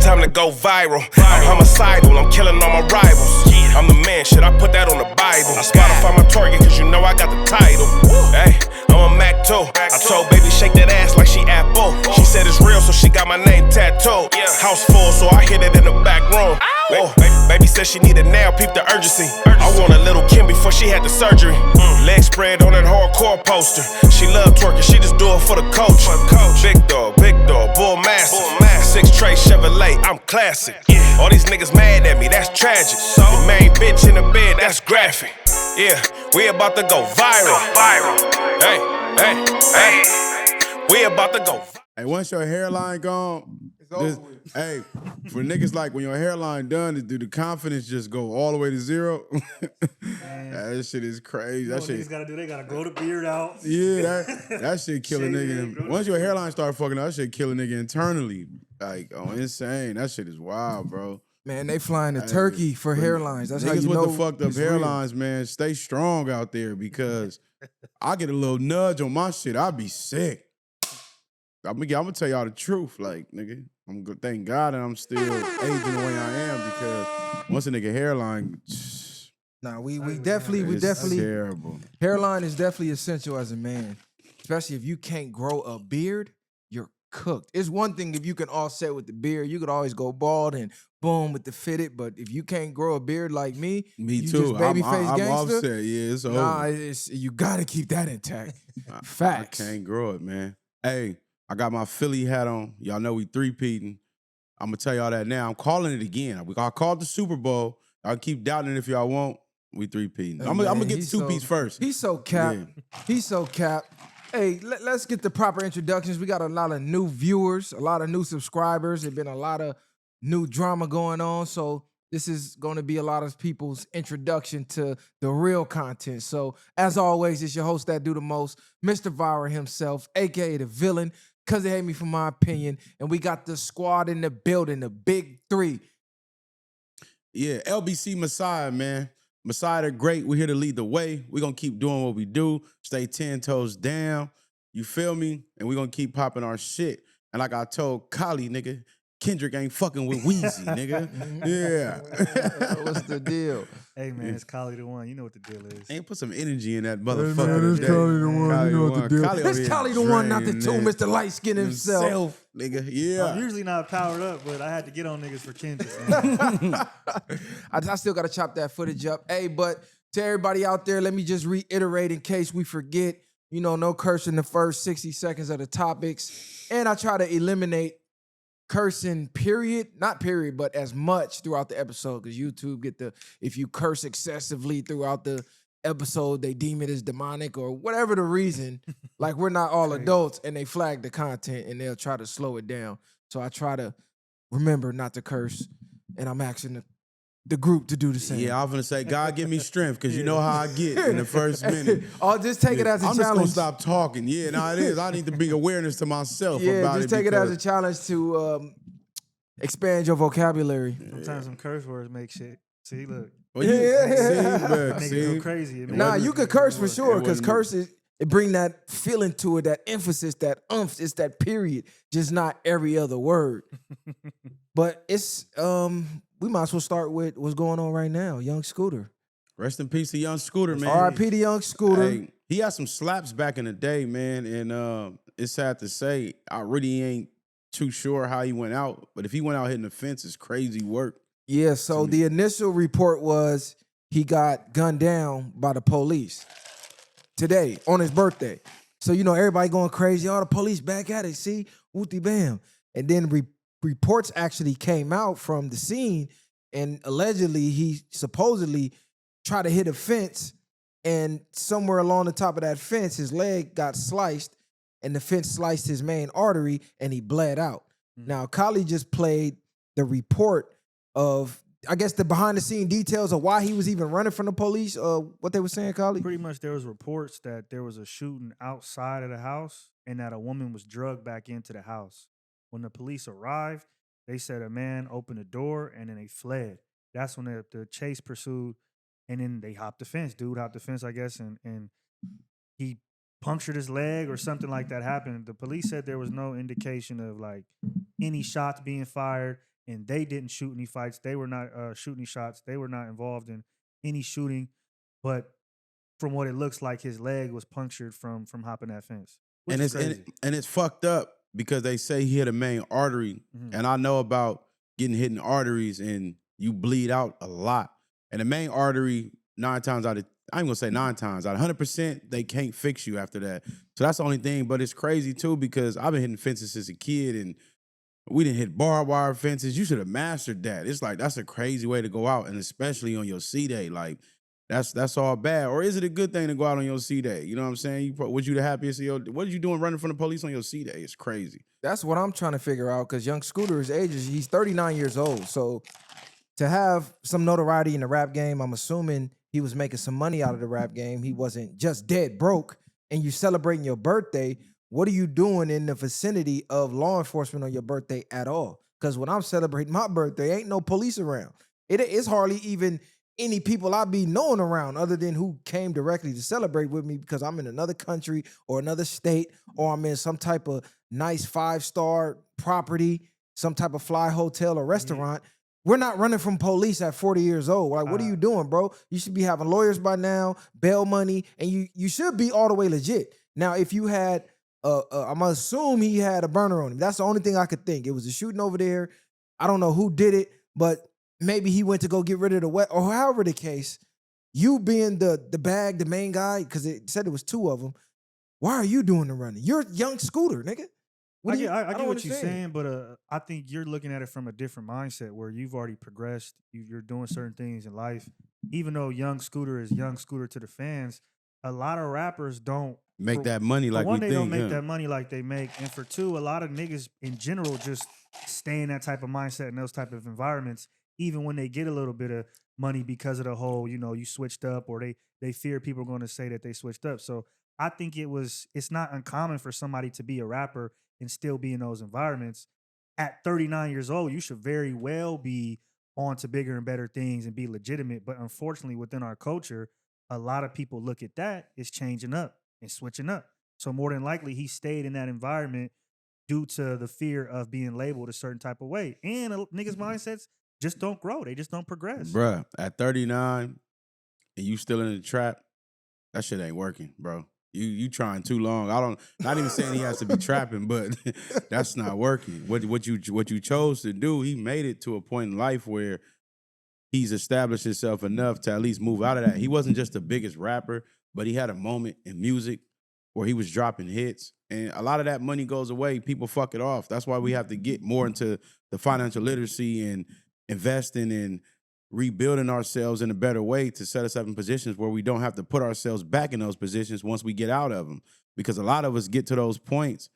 time to go viral. I'm homicidal, I'm killing all my rivals. I'm the man, shit, I put that on the Bible. I Spotify my target, cause you know I got the title. Hey, I'm a Mac too. I told baby shake that ass like she Apple. She said it's real, so she got my name tattooed. House full, so I hit it in the back room. Oh, baby said she needed now, peep the urgency. I want a little Kim before she had the surgery. Leg spread on that hardcore poster. She love twerking, she just do it for the coach. Big dog, bull massive. 6 tray Chevrolet, I'm classic. All these niggas mad at me, that's tragic. The main bitch in the bed, that's graphic. Yeah, we about to go viral. Hey, we about to go viral. Hey, once your hairline gone, hey, for niggas like when your hairline done, do the confidence just go all the way to zero? That shit is crazy. That shit. Niggas gotta do, they gotta grow the beard out. Yeah, that shit kill a nigga. Once your hairline start fucking up, that shit kill a nigga internally. Like, insane. That shit is wild, bro. Man, they flying to Turkey for hairlines. That's how you know. Niggas with the fucked up hairlines, man, stay strong out there because I get a little nudge on my shit, I be sick. I'm gonna tell y'all the truth, like, nigga. I'm good. Thank God that I'm still aging the way I am because once a nigga hairline, nah, we definitely terrible. Hairline is definitely essential as a man, especially if you can't grow a beard. You're cooked. It's one thing if you can offset with the beard, you could always go bald and boom with the fitted. But if you can't grow a beard like me too. Just babyface I'm gangster. offset. Yeah, it's over. Nah, you gotta keep that intact. Facts. I can't grow it, man. Hey. I got my Philly hat on. Y'all know we three-peating. I'm going to tell y'all that now. I'm calling it again. I called the Super Bowl. I'll keep doubting it if y'all won't. We three-peating. I'm going to get the two-piece first. He's so capped. Yeah. He's so capped. Hey, let's get the proper introductions. We got a lot of new viewers, a lot of new subscribers. There's been a lot of new drama going on. So this is going to be a lot of people's introduction to the real content. So as always, it's your host that do the most, Mr. Viral himself, a.k.a. the villain, because they hate me for my opinion. And we got the squad in the building, the big three. Yeah, LBC Messiah, man. Messiah the Great. We're here to lead the way. We're going to keep doing what we do. Stay 10 toes down. You feel me? And we're going to keep popping our shit. And like I told Kali, nigga, Kendrick ain't fucking with Weezy, nigga. Yeah. What's the deal? Hey, man, it's Kali the One. You know what the deal is. Ain't put some energy in that motherfucker. Man, it's Kali the One. You know what the deal is. It's Kali the One, not the two, Mr. Light Skin himself. Nigga, yeah. I'm usually not powered up, but I had to get on niggas for Kendrick. I still got to chop that footage up. Hey, but to everybody out there, let me just reiterate in case we forget, you know, no cursing the first 60 seconds of the topics. And I try to eliminate cursing, not period, but as much throughout the episode, because YouTube if you curse excessively throughout the episode, they deem it as demonic or whatever the reason. Like, we're not all adults, and they flag the content and they'll try to slow it down. So I try to remember not to curse, and I'm asking the group to do the same. Yeah, I was gonna say, God give me strength, because you know how I get in the first minute. I'll just take it as a challenge. I'm just gonna stop talking. Yeah, no, it is. I need to bring awareness to myself about it. Yeah, just take it as a challenge to expand your vocabulary. Sometimes some curse words make shit. See, look. Well, yeah. See, go crazy. Nah, you could curse for sure, because curses, it bring that feeling to it, that emphasis, that umph, it's that period, just not every other word. But it's we might as well start with what's going on right now. Young Scooter. Rest in peace to Young Scooter, man. R.I.P. to Young Scooter. Hey, he had some slaps back in the day, man, and it's sad to say, I really ain't too sure how he went out, but if he went out hitting the fence, it's crazy work. Yeah, so the initial report was he got gunned down by the police today on his birthday. So, you know, everybody going crazy. Oh, the police back at it. See? Wooty bam. And then reports actually came out from the scene, and allegedly he supposedly tried to hit a fence, and somewhere along the top of that fence, his leg got sliced, and the fence sliced his main artery, and he bled out. Now, Kali just played the report of, I guess, the behind-the-scene details of why he was even running from the police. What they were saying, Kali? Pretty much there was reports that there was a shooting outside of the house and that a woman was drugged back into the house. When the police arrived, they said a man opened the door and then they fled. That's when the chase pursued, and then they hopped the fence. Dude hopped the fence, I guess, and he punctured his leg or something like that happened. The police said there was no indication of like any shots being fired. and they didn't shoot any fights. They were not shooting any shots. They were not involved in any shooting. But from what it looks like, his leg was punctured from hopping that fence. Which And is it's crazy. and it's fucked up because they say he hit a main artery, and I know about getting hit in arteries and you bleed out a lot. And the main artery, 9 times out of I ain't gonna say 9 times out of 100%, they can't fix you after that. So that's the only thing. But it's crazy too because I've been hitting fences since a kid, and we didn't hit barbed wire fences. You should have mastered that. It's like that's a crazy way to go out, and especially on your C-Day. Like that's all bad. Or is it a good thing to go out on your C-Day? You know what I'm saying? Was you the happiest of your? What are you doing running from the police on your C-Day? It's crazy. That's what I'm trying to figure out because young Scooter, his age is he's 39 years old. So to have some notoriety in the rap game, I'm assuming he was making some money out of the rap game. He wasn't just dead broke. And you celebrating your birthday. What are you doing in the vicinity of law enforcement on your birthday at all? Because when I'm celebrating my birthday, ain't no police around. It's hardly even any people I be knowing around other than who came directly to celebrate with me because I'm in another country or another state or I'm in some type of nice 5-star property, some type of fly hotel or restaurant. We're not running from police at 40 years old. Like, what are you doing, bro? You should be having lawyers by now, bail money, and you should be all the way legit. Now, if you had, I'm gonna assume he had a burner on him. That's the only thing I could think. It was a shooting over there. I don't know who did it, but maybe he went to go get rid of the wet, or however the case. You being the main guy, because it said it was 2 of them. Why are you doing the running? You're young Scooter, nigga. I get what you're saying, but I think you're looking at it from a different mindset where you've already progressed. You're doing certain things in life. Even though young Scooter is young Scooter to the fans, a lot of rappers don't Make that money like for one, we they think. don't make that money like they make. And for 2, a lot of niggas in general just stay in that type of mindset and those type of environments, even when they get a little bit of money because of the whole, you switched up, or they fear people are going to say that they switched up. So I think it's not uncommon for somebody to be a rapper and still be in those environments. At 39 years old, you should very well be on to bigger and better things and be legitimate. But unfortunately, within our culture, a lot of people look at that as changing up and switching up. So more than likely, he stayed in that environment due to the fear of being labeled a certain type of way. And niggas' mindsets just don't grow. They just don't progress. Bruh, at 39 and you still in the trap, that shit ain't working, bro. You trying too long. Not even saying he has to be trapping, but that's not working. What you chose to do, he made it to a point in life where he's established himself enough to at least move out of that. He wasn't just the biggest rapper, but he had a moment in music where he was dropping hits. And a lot of that money goes away. People fuck it off. That's why we have to get more into the financial literacy and investing in rebuilding ourselves in a better way to set us up in positions where we don't have to put ourselves back in those positions once we get out of them. Because a lot of us get to those points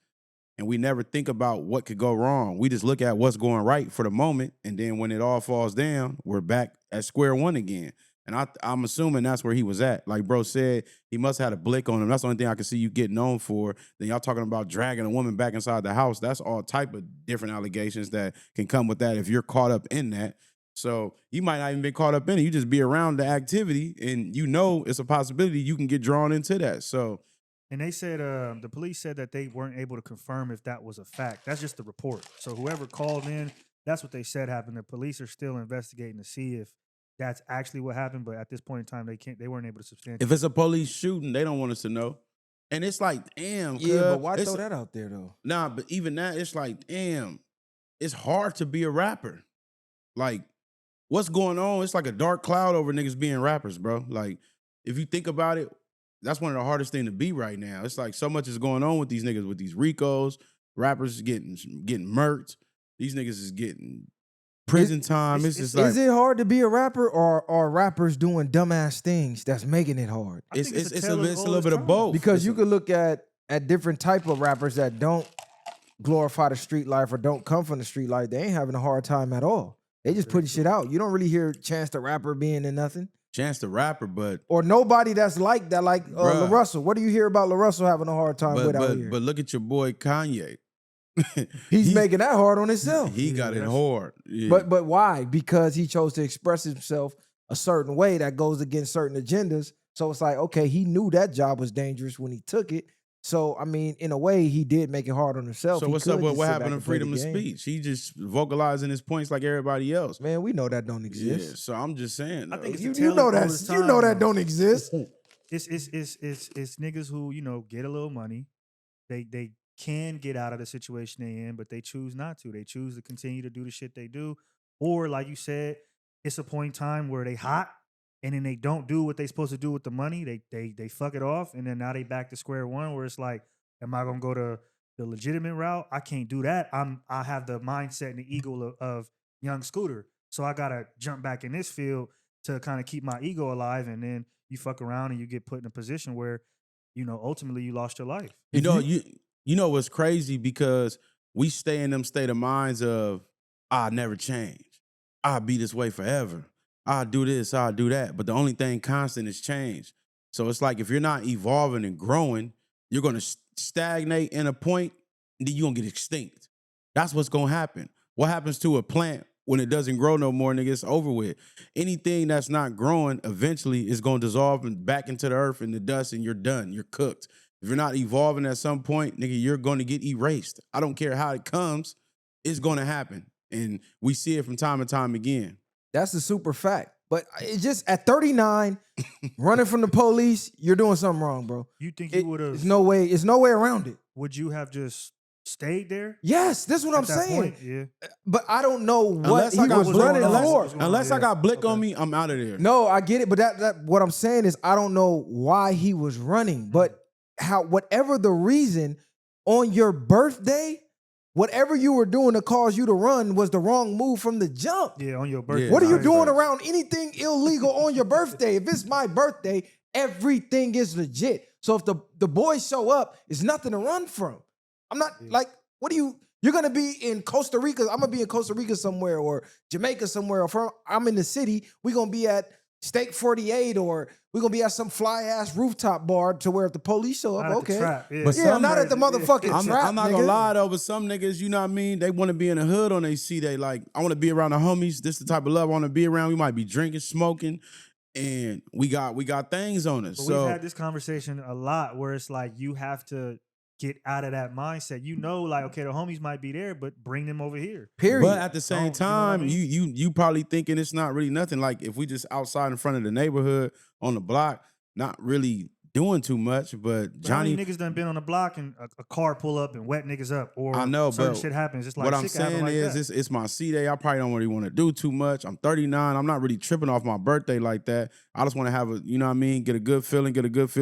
and we never think about what could go wrong. We just look at what's going right for the moment, and then when it all falls down, we're back at square one again. And I'm assuming that's where he was at. Like bro said, he must have had a blick on him. That's the only thing I can see you get known for. Then y'all talking about dragging a woman back inside the house. That's all type of different allegations that can come with that if you're caught up in that. So you might not even be caught up in it. You just be around the activity, and it's a possibility you can get drawn into that. So, and they said the police said that they weren't able to confirm if that was a fact. That's just the report. So whoever called in, that's what they said happened. The police are still investigating to see if that's actually what happened. But at this point in time, they weren't able to substantiate. If it's a police shooting, they don't want us to know. And it's like, damn. Yeah, but why throw that out there though? Nah, but even that, it's like, damn. It's hard to be a rapper. Like, what's going on? It's like a dark cloud over niggas being rappers, bro. Like, if you think about it, that's one of the hardest things to be right now. It's like so much is going on with these niggas, with these Ricos, rappers getting murked. These niggas is getting prison time. It's just like, is it hard to be a rapper, or are rappers doing dumbass things that's making it hard? It's a little bit of both. Because you could look at different type of rappers that don't glorify the street life or don't come from the street life. They ain't having a hard time at all. They just putting shit out. You don't really hear Chance the Rapper being in nothing. Chance the Rapper, but or nobody that's like that, like La Russell. What do you hear about La Russell having a hard time with out here? But look at your boy Kanye. He's making that hard on himself. He got it hard. Yeah. But why? Because he chose to express himself a certain way that goes against certain agendas. So it's like, okay, he knew that job was dangerous when he took it. So I mean, in a way, he did make it hard on himself. So He what's up could with just what sit happened back to and play the freedom of game. speech? He just vocalizing his points like everybody else. Man, we know that don't exist. Yeah, so I'm just saying. I think it's though. a You tale know as that. old as You know time, that though. don't exist. It's niggas who, you know, get a little money. They can get out of the situation they in, but they choose not to. They choose to continue to do the shit they do. Or like you said, it's a point in time where they hot and then they don't do what they supposed to do with the money. They fuck it off, and then now they back to square one where it's like, am I gonna go to the legitimate route? I can't do that. I have the mindset and the ego of young Scooter. So I gotta jump back in this field to kind of keep my ego alive, and then you fuck around and you get put in a position where, you know, ultimately you lost your life. You know, you know what's crazy, because we stay in them state of minds of I'll never change. I'll be this way forever. I'll do this, I'll do that. But the only thing constant is change. So it's like if you're not evolving and growing, you're gonna stagnate in a point, and then you're gonna get extinct. That's what's gonna happen. What happens to a plant when it doesn't grow no more, nigga? It's over with. Anything that's not growing eventually is gonna dissolve and back into the earth and the dust, and you're done. You're cooked. If you're not evolving at some point, nigga, you're gonna get erased. I don't care how it comes, it's gonna happen. And we see it from time to time again. That's a super fact. But it's just at 39, running from the police, you're doing something wrong, bro. You think you would It's have? no way. It's no way around it. Would you have just stayed there? Yes, this is what I'm at that saying. point? Yeah. But I don't know what Unless he I got was what's running going on. for. What's going Unless on, I got blick okay. on me, I'm out of there. No, I get it, but that what I'm saying is I don't know why he was running, but how whatever the reason, on your birthday, whatever you were doing to cause you to run was the wrong move from the jump. Yeah, on your birthday. Yeah, What are you right, doing right. around anything illegal on your birthday? If it's my birthday, everything is legit. So if the boys show up, it's nothing to run from. I'm not like, what do you're gonna be in Costa Rica. I'm gonna be in Costa Rica somewhere, or Jamaica somewhere, or I'm in the city. We're gonna be at Steak 48, or we're gonna be at some fly ass rooftop bar to where if the police show up, Not at the okay. trap, yeah. But Yeah, some not at the motherfucking I'm trap. not nigga. gonna lie though, but some niggas, you know what I mean, they want to be in the hood on they see they like, I want to be around the homies. This the type of love I want to be around. We might be drinking, smoking, and we got things on us. But So we've had this conversation a lot where it's like you have to get out of that mindset. You know, like, okay, the homies might be there, but bring them over here. Period. but at the same You know what I time, mean? you probably thinking it's not really nothing. Like if we just outside in front of the neighborhood on the block, not really doing too much. But But how many Johnny, niggas done been on the block and a car pull up and wet niggas up, or I know, certain but shit happens. It's like what I'm shit can happen saying like is, that. it's my C day. I probably don't really want to do too much. I'm 39. I'm not really tripping off my birthday like that. I just want to have a, you know what I mean, get a good feeling,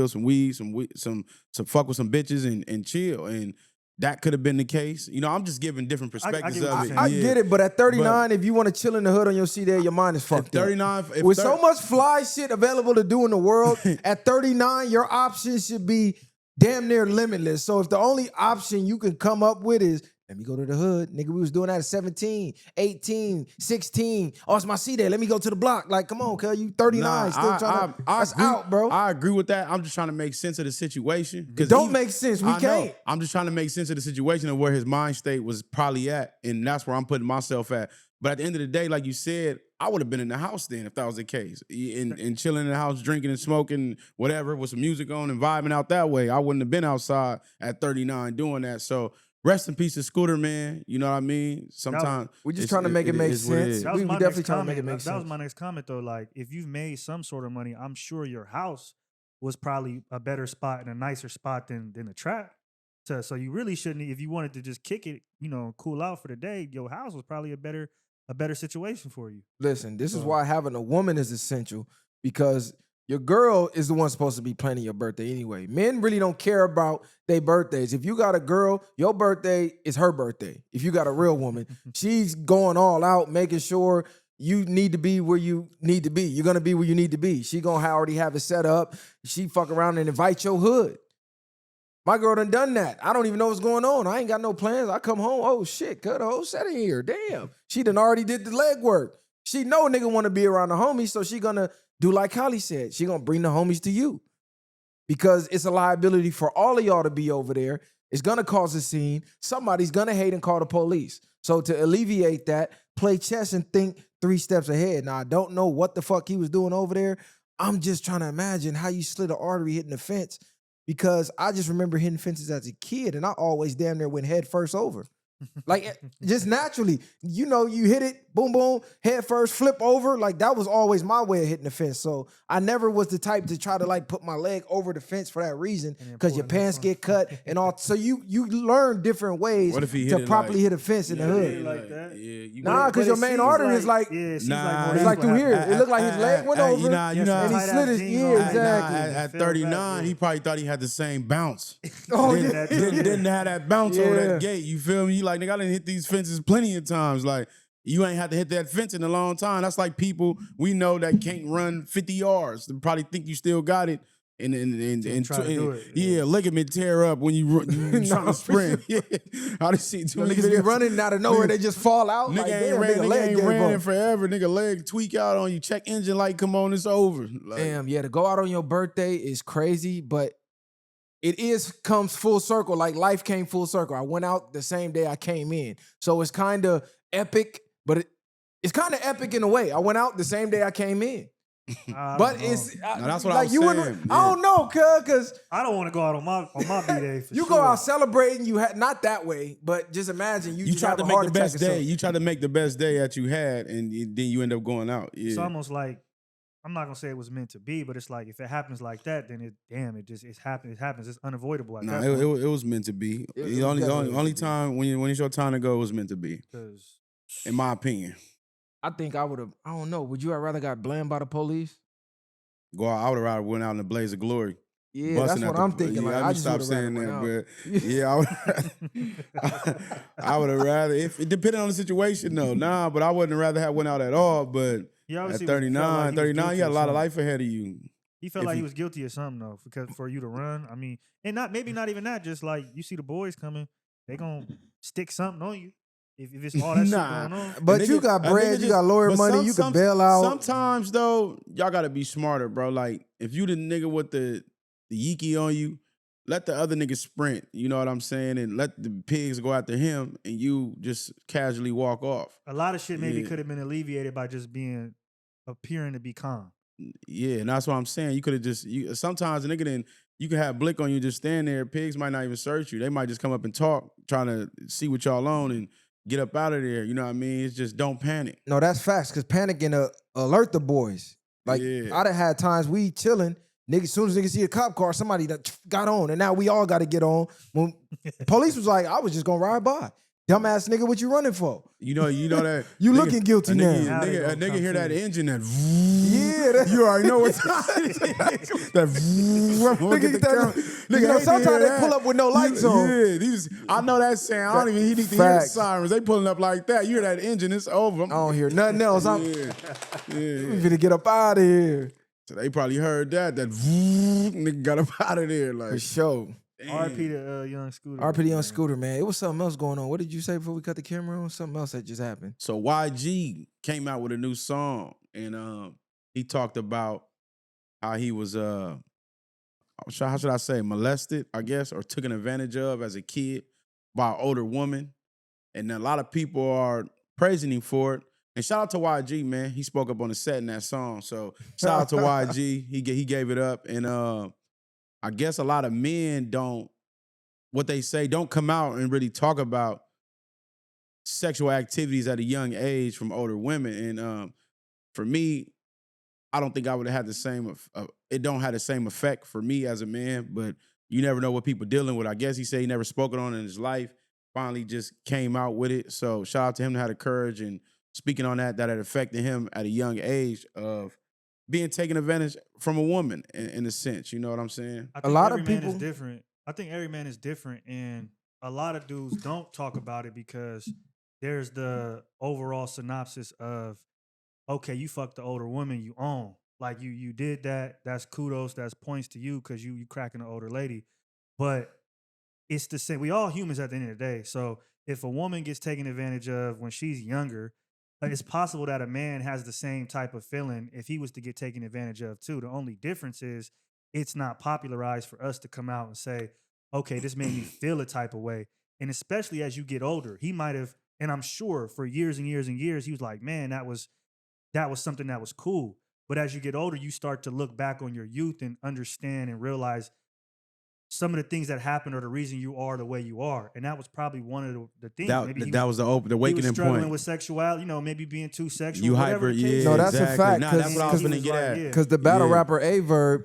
some weed, some fuck with some bitches and chill. And that could have been the case. You know, I'm just giving different perspectives get what of you're it. I saying. get it, but at 39, if you want to chill in the hood on your C-Day, your mind is fucked up. 39, With so much fly shit available to do in the world, at 39, your options should be damn near limitless. So if the only option you can come up with is, let me go to the hood. Nigga, we was doing that at 17, 18, 16. Oh, it's my C-Day. Let me go to the block. Like, come on, cuz, you 39. Still trying to, that's agree, out, bro. I agree with that. I'm just trying to make sense of the situation. It don't make sense. We I know. can't. I'm just trying to make sense of the situation of where his mind state was probably at, and that's where I'm putting myself at. But at the end of the day, like you said, I would have been in the house then if that was the case, and chilling in the house, drinking and smoking, whatever, with some music on and vibing out that way. I wouldn't have been outside at 39 doing that. So rest in peace to Scooter, man. You know what I mean? Sometimes We're just trying to make it make is what it sense. is. That We was my definitely next trying to make comment. it make That was sense. my next comment though. Like, if you've made some sort of money, I'm sure your house was probably a better spot and a nicer spot than the trap. So you really shouldn't. If you wanted to just kick it, you know, cool out for the day, your house was probably a better situation for you. Listen, this is So- why having a woman is essential, because your girl is the one supposed to be planning your birthday anyway. Men really don't care about their birthdays. If you got a girl, your birthday is her birthday. If you got a real woman, she's going all out, making sure you need to be where you need to be. You're going to be where you need to be. She going to already have it set up. She fuck around and invite your hood. My girl done that. I don't even know what's going on. I ain't got no plans. I come home, oh shit, cut a whole set in here. Damn. She done already did the legwork. She know a nigga want to be around the homies, so she gonna do like Holly said. She gonna bring the homies to you. Because it's a liability for all of y'all to be over there. It's gonna cause a scene. Somebody's gonna hate and call the police. So to alleviate that, play chess and think 3 steps ahead. Now, I don't know what the fuck he was doing over there. I'm just trying to imagine how you slit an artery hitting the fence because I just remember hitting fences as a kid, and I always damn near went head first over. Like just naturally, you hit it, boom, boom, head first, flip over. Like that was always my way of hitting the fence. So I never was the type to try to like put my leg over the fence for that reason, because your pants get cut and all. So you learn different ways What if he to hit it properly hit a fence in the hood. like that. Nah, because your main artery is like, it's like through here. It looked like his leg went over, and he slid his, exactly. At 39, he probably thought he had the same bounce. Oh, Didn't have that bounce over that gate. You feel me? Like, nigga, I done hit these fences plenty of times. Like, you ain't had to hit that fence in a long time. That's like people we know that can't run 50 yards. They probably think you still got it. Ligament tear up when you trying to sprint. Yeah, I done seen too many niggas be running out of nowhere. They just fall out. Nigga like, ain't ran in forever. Nigga leg tweak out on you. Check engine light, come on, it's over. Like, damn, yeah, to go out on your birthday is crazy, but it comes full circle. Like life came full circle. I went out the same day I came in. So it's kind of epic, but it's kind of epic in a way. I went out the same day I came in. But it's that's what like I was you saying. wouldn't. I don't know, cuz I don't want to go out on my B-Day. you go out celebrating. You had not that way, but just imagine you just tried have to a make heart the best attack or day. You tried to make the best day that you had, and then you end up going out. Yeah. It's almost like, I'm not gonna say it was meant to be, but it's like if it happens like that, then it happens. It happens. It's unavoidable. No, it was meant to be. The only time when it's your time to go, it was meant to be. In my opinion, I think I would have. I don't know. Would you have rather got blamed by the police? Go out. I would have rather went out in the blaze of glory. Yeah, that's what I'm thinking. Yeah, like, I I just just stop saying that, but yeah, I would have rather. If it depended on the situation, though, but I wouldn't rather have went out at all. But at 39, you got a lot of life ahead of you. He felt like he was guilty of something though, because for you to run, I mean, and maybe not even that. Just like you see the boys coming, they gonna stick something on you. If it's all that shit going on. But you got bread, you got lawyer money, you can bail out. Sometimes though, y'all gotta be smarter, bro. Like if you the nigga with the yeeky on you, let the other nigga sprint. You know what I'm saying? And let the pigs go after him, and you just casually walk off. A lot of shit maybe could have been alleviated by just appearing to be calm. Yeah, and that's what I'm saying. You could have just sometimes a nigga you can have blick on you just stand there. Pigs might not even search you. They might just come up and talk, trying to see what y'all on and get up out of there. You know what I mean? It's just don't panic. No, that's facts, because panicking alert the boys. Like, I done had times we chilling, niggas, as soon as niggas see a cop car, somebody that got on, and now we all got to get on. When police was like, I was just going to ride by. Dumbass nigga, what you running for? You know that. You nigga, looking guilty now. A nigga hear that engine, that you already know what's nigga, sometimes they pull up with no lights on. Yeah, I know that sound. I don't even need to hear the sirens. They pulling up like that. You hear that engine, it's over. I don't hear nothing else. I'm finna get up out of here. So they probably heard that nigga got up out of there. Like, for sure. RP to Young Scooter. RP to Young Scooter, man. It was something else going on. What did you say before we cut the camera on? Something else that just happened. So YG came out with a new song, and he talked about how he was how should I say, molested, I guess, or taken advantage of as a kid by an older woman. And a lot of people are praising him for it. And shout out to YG, man. He spoke up on the set in that song. So shout out to YG. He gave it up. And I guess a lot of men don't come out and really talk about sexual activities at a young age from older women. And for me, I don't think I would have had the same, it don't have the same effect for me as a man, but you never know what people dealing with. I guess he said he never spoken on it in his life, finally just came out with it. So shout out to him to have the courage and speaking on that it affected him at a young age of being taken advantage from a woman in a sense. You know what I'm saying? I think a lot of people is different. I think every man is different, and a lot of dudes don't talk about it because there's the overall synopsis of, okay, you fucked the older woman, you own. Like you did that, that's kudos, that's points to you because you cracking an older lady. But it's the same. We all humans at the end of the day. So if a woman gets taken advantage of when she's younger, it's possible that a man has the same type of feeling if he was to get taken advantage of too. The only difference is it's not popularized for us to come out and say, okay, this made me feel a type of way. And especially as you get older, he might have, and I'm sure for years and years and years, he was like, man, that was something that was cool. But as you get older, you start to look back on your youth and understand and realize some of the things that happened are the reason you are the way you are, and that was probably one of the things. That was the awakening he was struggling point. with sexuality, maybe being too sexual. You whatever hyper, the case yeah. No, is. that's a exactly. fact, Nah, that's what I was And gonna he get like, at. yeah. Because the battle Yeah. rapper Averb, a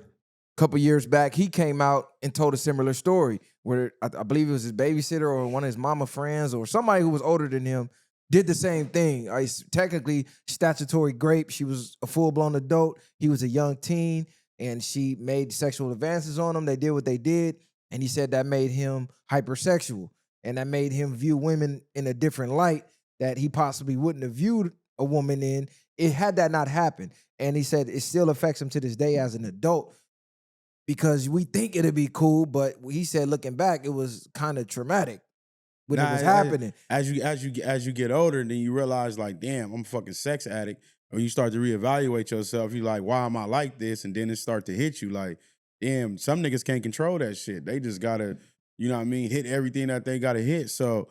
couple years back, he came out and told a similar story where I believe it was his babysitter or one of his mama friends or somebody who was older than him did the same thing. Technically statutory rape. She was a full-blown adult. He was a young teen, and she made sexual advances on him. They did what they did, and he said that made him hypersexual, and that made him view women in a different light that he possibly wouldn't have viewed a woman in. It had that not happened. And he said it still affects him to this day as an adult because we think it'd be cool, but he said looking back, it was kind of traumatic when it was happening. As you get older, then you realize like, damn, I'm a fucking sex addict. Or you start to reevaluate yourself. You like, why am I like this? And then it start to hit you like, damn, some niggas can't control that shit. They just gotta, you know what I mean, hit everything that they gotta hit. So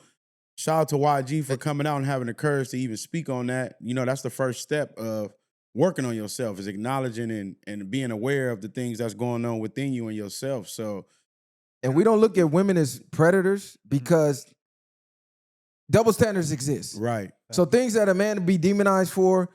shout out to YG for coming out and having the courage to even speak on that. That's the first step of working on yourself, is acknowledging and being aware of the things that's going on within you and yourself. So, And we don't look at women as predators because double standards exist. right. So things that a man would be demonized for,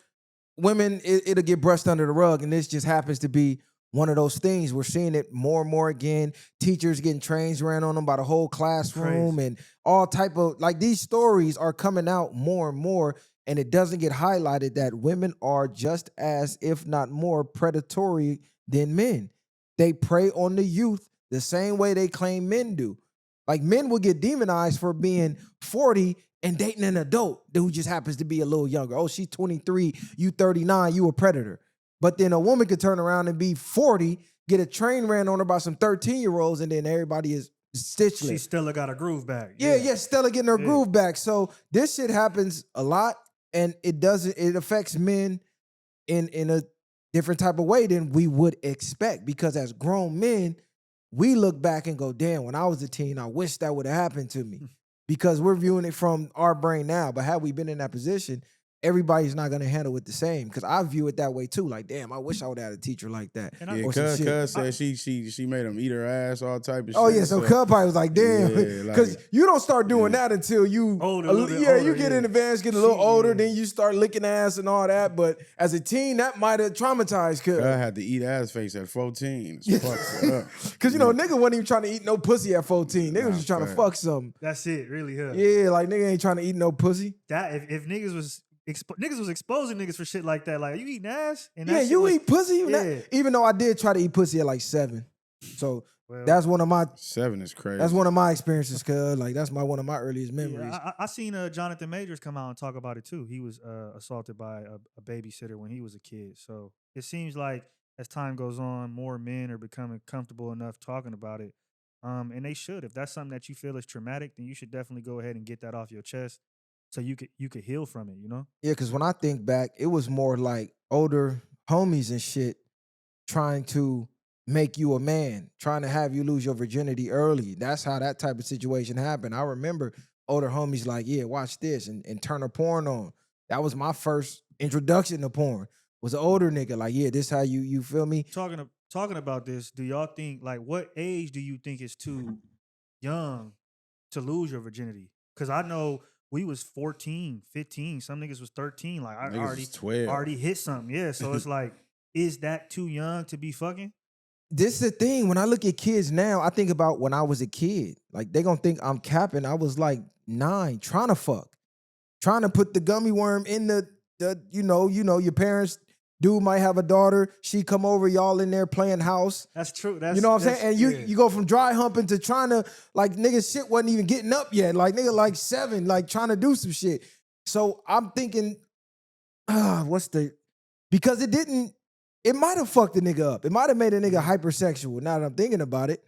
women, it'll get brushed under the rug. And this just happens to be one of those things. We're seeing it more and more again. Teachers getting trains ran on them by the whole classroom and all type of, like, these stories are coming out more and more, and it doesn't get highlighted that women are just as, if not more, predatory than men. They prey on the youth the same way they claim men do. Like, men will get demonized for being 40 and dating an adult who just happens to be a little younger. Oh, she's 23, you 39, you a predator. But then a woman could turn around and be 40, get a train ran on her by some 13-year-olds, and then everybody is stitchless. She still got her groove back. Yeah, Stella getting her groove back. So this shit happens a lot, and it affects men in a different type of way than we would expect. Because as grown men, we look back and go, damn, when I was a teen, I wish that would have happened to me. Because we're viewing it from our brain now. But had we been in that position, everybody's not gonna handle it the same. Because I view it that way too. Like, damn, I wish I would have had a teacher like that. Yeah, Cuz said she made him eat her ass, all type of shit. Oh yeah, so Cuz probably was like, damn, because you don't start doing that until you you get in advance, get a little older, then you start licking ass and all that. But as a teen, that might have traumatized Cuz. I had to eat ass face at 14. It's fucked up. Because nigga wasn't even trying to eat no pussy at 14. Nigga was just trying to fuck something. That's it, really. Huh? Yeah, like nigga ain't trying to eat no pussy. That if niggas was exposing niggas for shit like that, like, you eating ass? And yeah, you eat pussy? Yeah. Even though I did try to eat pussy at like 7. So that's one of my 7 is crazy. That's one of my experiences, cuz like that's one of my earliest memories. Yeah, I seen Jonathan Majors come out and talk about it too. He was assaulted by a babysitter when he was a kid. So it seems like as time goes on, more men are becoming comfortable enough talking about it. And they should. If that's something that you feel is traumatic, then you should definitely go ahead and get that off your chest so you could heal from it, Yeah, because when I think back, it was more like older homies and shit trying to make you a man, trying to have you lose your virginity early. That's how that type of situation happened. I remember older homies like, yeah, watch this and turn a porn on. That was my first introduction to porn. Was an older nigga like, yeah, this how you feel me? Talking about this, do y'all think, like, what age do you think is too young to lose your virginity? Because I know we was 14, 15. Some niggas was 13. Like, I already hit something. Yeah, so it's like, is that too young to be fucking? This is the thing. When I look at kids now, I think about when I was a kid. Like, they gonna think I'm capping. I was like 9, trying to fuck. Trying to put the gummy worm in the your parents. Dude might have a daughter. She come over, y'all in there playing house. That's true. You know what I'm saying? And you go from dry humping to trying to, like, nigga, shit wasn't even getting up yet. Like, nigga, like 7, like trying to do some shit. So I'm thinking, because it might have fucked the nigga up. It might have made a nigga hypersexual now that I'm thinking about it.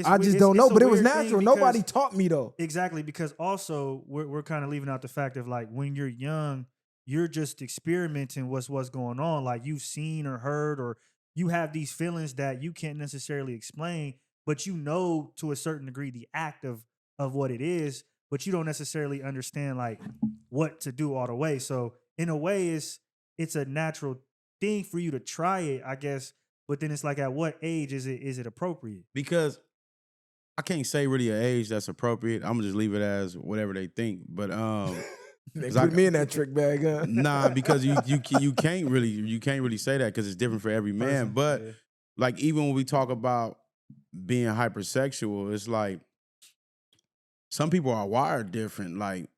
I just don't know, but it was natural. Nobody taught me though. Exactly, because also we're kind of leaving out the fact of, like, when you're young, you're just experimenting what's going on. Like, you've seen or heard, or you have these feelings that you can't necessarily explain, but to a certain degree the act of what it is, but you don't necessarily understand, like, what to do all the way. So in a way, it's a natural thing for you to try it, I guess. But then it's like, at what age is it appropriate? Because I can't say really an age that's appropriate. I'm gonna just leave it as whatever they think. But They 'cause put me in that trick bag, huh? nah, because you can't really say that because it's different for every man. Person, But yeah. like even when we talk about being hypersexual, it's like some people are wired different. Like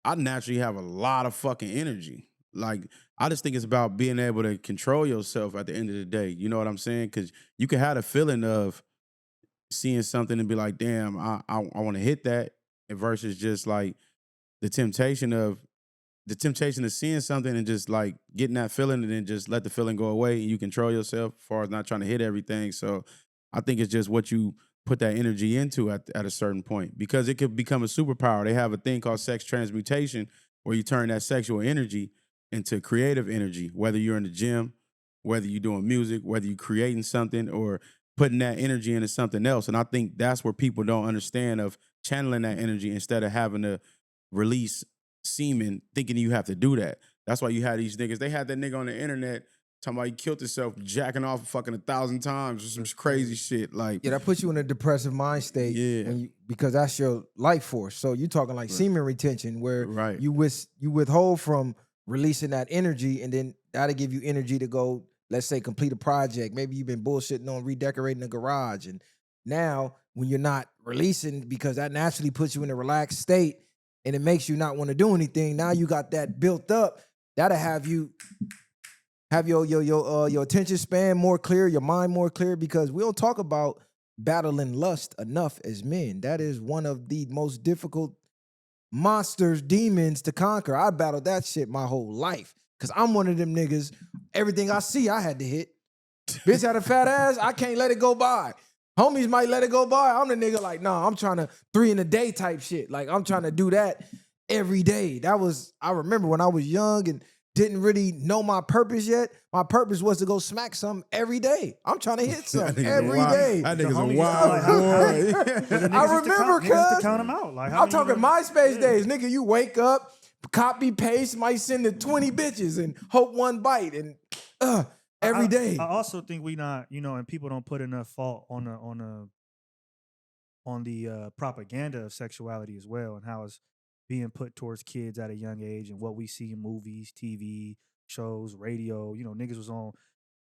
I naturally have a lot of fucking energy. Like I just think it's about being able to control yourself at the end of the day. You know what I'm saying? Because you can have a feeling of seeing something and be like, damn, I want to hit that, and versus just like the temptation of seeing something and just like getting that feeling and then just let the feeling go away and you control yourself as far as not trying to hit everything. So I think it's just what you put that energy into at a certain point because it could become a superpower. They have a thing called sex transmutation where you turn that sexual energy into creative energy, whether you're in the gym, whether you're doing music, whether you're creating something or putting that energy into something else. And I think that's where people don't understand of channeling that energy instead of having to release semen thinking you have to do that. That's why you had these niggas. They had that nigga on the internet talking about he killed himself jacking off fucking 1,000 times or some crazy shit. Like, Yeah, that puts you in a depressive mind state. Yeah. Because that's your life force. So you're talking like semen retention, where Right. you withhold from releasing that energy, and then that'll give you energy to go, let's say, complete a project. Maybe you've been bullshitting on redecorating the garage, and now when you're not releasing, because that naturally puts you in a relaxed state, and it makes you not want to do anything. Now you got that built up. That'll have you have your attention span more clear, your mind more clear, because we don't talk about battling lust enough as men. That is one of the most difficult monsters, demons to conquer. I battled that shit my whole life because I'm one of them niggas. Everything I see, I had to hit. Bitch had a fat ass, I can't let it go by. Homies might let it go by. I'm the nigga like, nah, I'm trying to 3 in a day type shit. Like, I'm trying to do that every day. I remember when I was young and didn't really know my purpose yet. My purpose was to go smack something every day. I'm trying to hit something every day. That nigga's a homies wild boy. I remember, to cuz. count them out. Like, how I'm do you talking know? MySpace days. Nigga, you wake up, copy, paste, might send to 20 bitches and hope one bite and every day. I also think we not, and people don't put enough fault on the propaganda of sexuality as well, and how it's being put towards kids at a young age, and what we see in movies, TV shows, radio. Niggas was on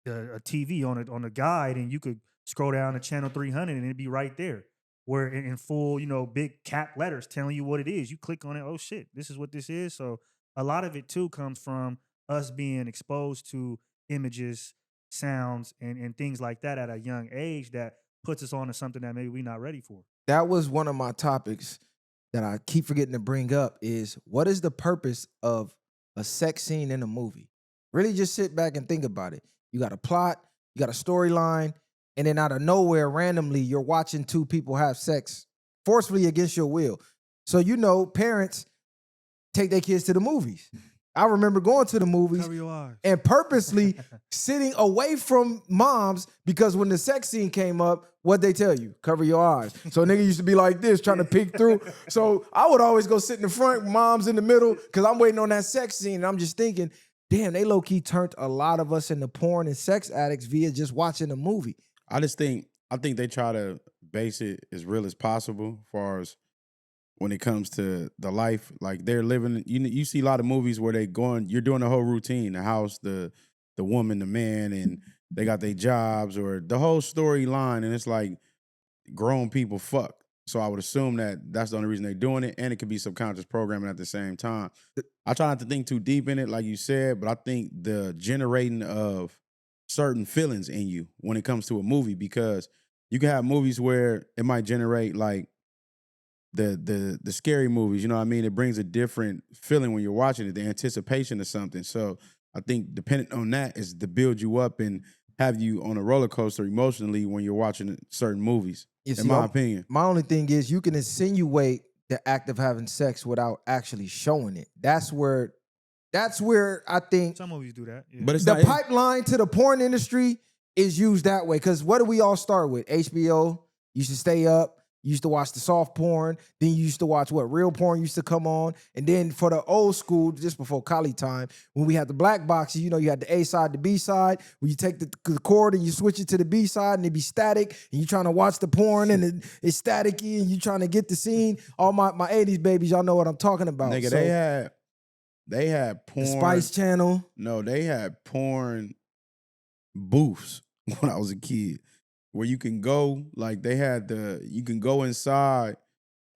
a TV on a guide, and you could scroll down to channel 300 and it'd be right there, where in full, big cap letters telling you what it is. You click on it, oh shit, this is what this is. So a lot of it too comes from us being exposed to images, sounds, and things like that at a young age that puts us on to something that maybe we're not ready for. That was one of my topics that I keep forgetting to bring up is, what is the purpose of a sex scene in a movie? Really just sit back and think about it. You got a plot, you got a storyline, and then out of nowhere, randomly, you're watching 2 people have sex forcefully against your will. So, parents take their kids to the movies. I remember going to the movies Cover your eyes. and purposely sitting away from moms, because when the sex scene came up, what'd they tell you? Cover your eyes. So nigga used to be like this, trying to peek through. So I would always go sit in the front, mom's in the middle, because I'm waiting on that sex scene. And I'm just thinking, damn, they low-key turned a lot of us into porn and sex addicts via just watching a movie. I think they try to base it as real as possible as far as when it comes to the life. Like they're living, you see a lot of movies where you're doing the whole routine, the house, the woman, the man, and they got their jobs or the whole storyline, and it's like grown people fuck. So I would assume that that's the only reason they're doing it, and it could be subconscious programming at the same time. I try not to think too deep in it, like you said, but I think the generating of certain feelings in you when it comes to a movie, because you can have movies where it might generate like the scary movies, you know what I mean? It brings a different feeling when you're watching it, the anticipation of something. So I think dependent on that is to build you up and have you on a roller coaster emotionally when you're watching certain movies, in my opinion. My only thing is, you can insinuate the act of having sex without actually showing it. That's where I think Some movies do that. Yeah. But it's the not, pipeline to the porn industry is used that way. Because what do we all start with? HBO, you should stay up. You used to watch the soft porn. Then you used to watch what real porn used to come on. And then for the old school, just before Kali time, when we had the black boxes, you know, you had the A side, the B side, where you take the cord and you switch it to the B side and it be static. And you trying to watch the porn and it's staticky and you trying to get the scene. All my 80s babies, y'all know what I'm talking about. Nigga, So, they had porn. the Spice Channel. No, they had porn booths when I was a kid, where you can go, like you can go inside,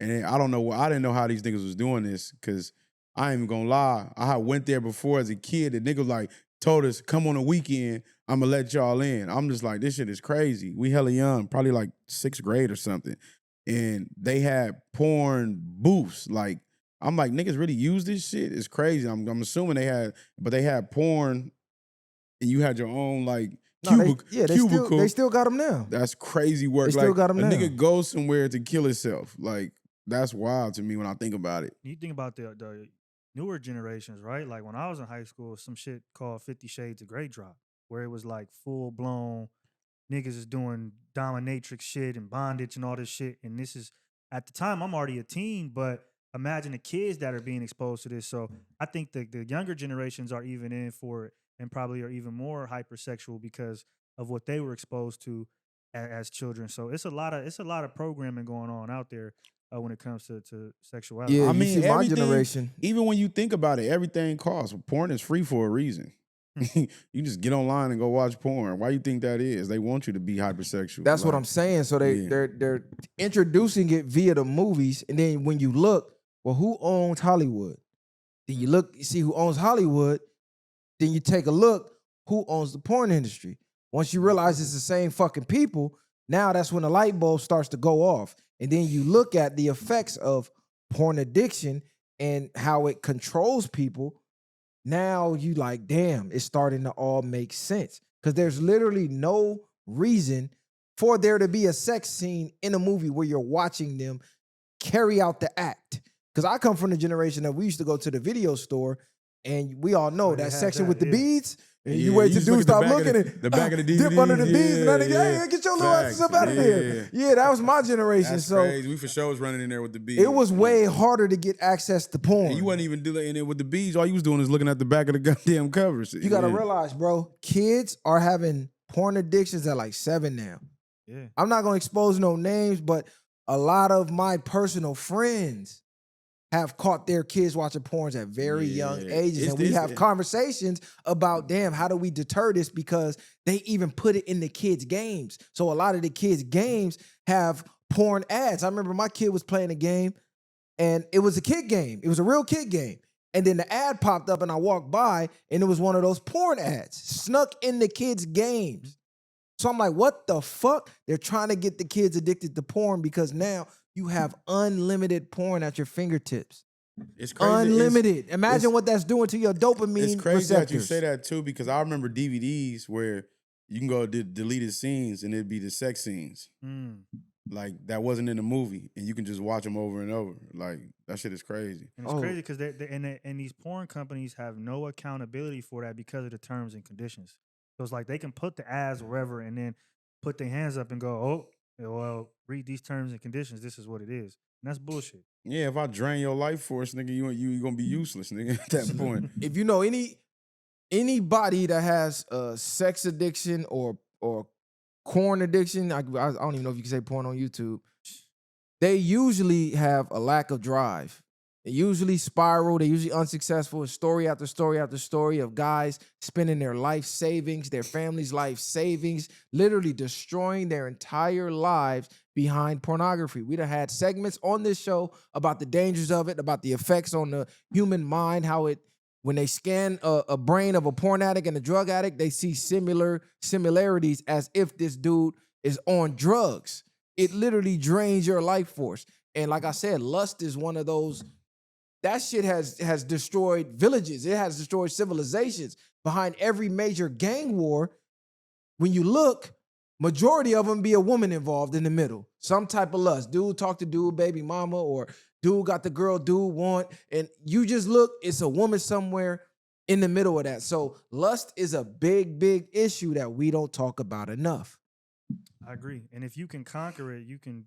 and then, I didn't know how these niggas was doing this, because I ain't even gonna lie, I went there before as a kid. The niggas like told us, come on a weekend, I'm gonna let y'all in. I'm just like, this shit is crazy. We hella young, probably like 6th grade or something, and they had porn booths. Like, I'm like, niggas really use this shit? It's crazy. I'm assuming they had porn, and you had your own like cubicle. They still got them now. That's crazy work. They still got them a now. nigga goes somewhere to kill himself. Like, that's wild to me when I think about it. You think about the newer generations, right? Like when I was in high school, some shit called 50 Shades of Grey drop, where it was like full blown niggas is doing dominatrix shit and bondage and all this shit. And this is, at the time, I'm already a teen, but imagine the kids that are being exposed to this. So I think the younger generations are even in for it and probably are even more hypersexual because of what they were exposed to as children. So it's a lot of programming going on out there when it comes to sexuality. Yeah, I mean, my generation. Even when you think about it, everything costs. Porn is free for a reason. You just get online and go watch porn. Why you think that is? They want you to be hypersexual. That's what I'm saying. So they're introducing it via the movies, and then when you look, well, who owns Hollywood? Then you see who owns Hollywood. Then you take a look, who owns the porn industry? Once you realize it's the same fucking people, now that's when the light bulb starts to go off. And then you look at the effects of porn addiction and how it controls people. Now you like, damn, it's starting to all make sense. Because there's literally no reason for there to be a sex scene in a movie where you're watching them carry out the act. Because I come from the generation that we used to go to the video store, and we all know that section with the beads. And you wait till dudes stop looking at the back of the DVD. Dip under the beads, and then hey, get your little ass up out of there. Yeah, that was my generation. That's so crazy. We for sure was running in there with the beads. It was way harder to get access to porn. And you wasn't even doing it with the beads. All you was doing is looking at the back of the goddamn covers. You gotta realize, bro, kids are having porn addictions at like 7 now. Yeah. I'm not gonna expose no names, but a lot of my personal friends have caught their kids watching porns at very young ages. And we have conversations about, damn, how do we deter this? Because they even put it in the kids' games. So a lot of the kids' games have porn ads. I remember my kid was playing a game, and it was a kid game. It was a real kid game. And then the ad popped up, and I walked by, and it was one of those porn ads snuck in the kids' games. So I'm like, what the fuck? They're trying to get the kids addicted to porn because now you have unlimited porn at your fingertips. It's crazy. Unlimited. Imagine what that's doing to your dopamine It's crazy that you receptors. say that too, because I remember DVDs where you can go to deleted scenes and it'd be the sex scenes. Like, that wasn't in the movie, and you can just watch them over and over. Like, that shit is crazy. And it's crazy because and these porn companies have no accountability for that because of the terms and conditions. So it's like they can put the ads wherever and then put their hands up and go, oh, well, read these terms and conditions. This is what it is. And that's bullshit. Yeah, if I drain your life force, nigga, you gonna be useless, nigga, at that point. If you know anybody that has a sex addiction or porn addiction, I don't even know if you can say porn on YouTube, they usually have a lack of drive. They usually spiral. They're usually unsuccessful. It's story after story after story of guys spending their life savings, their family's life savings, literally destroying their entire lives behind pornography. We'd have had segments on this show about the dangers of it, about the effects on the human mind, how it, when they scan a brain of a porn addict and a drug addict, they see similarities as if this dude is on drugs. It literally drains your life force. And like I said, lust is one of those. That shit has destroyed villages. It has destroyed civilizations. Behind every major gang war, when you look, majority of them be a woman involved in the middle. Some type of lust. Dude talk to dude, baby mama, or dude got the girl dude want. And you just look, it's a woman somewhere in the middle of that. So lust is a big, big issue that we don't talk about enough. I agree. And if you can conquer it, you can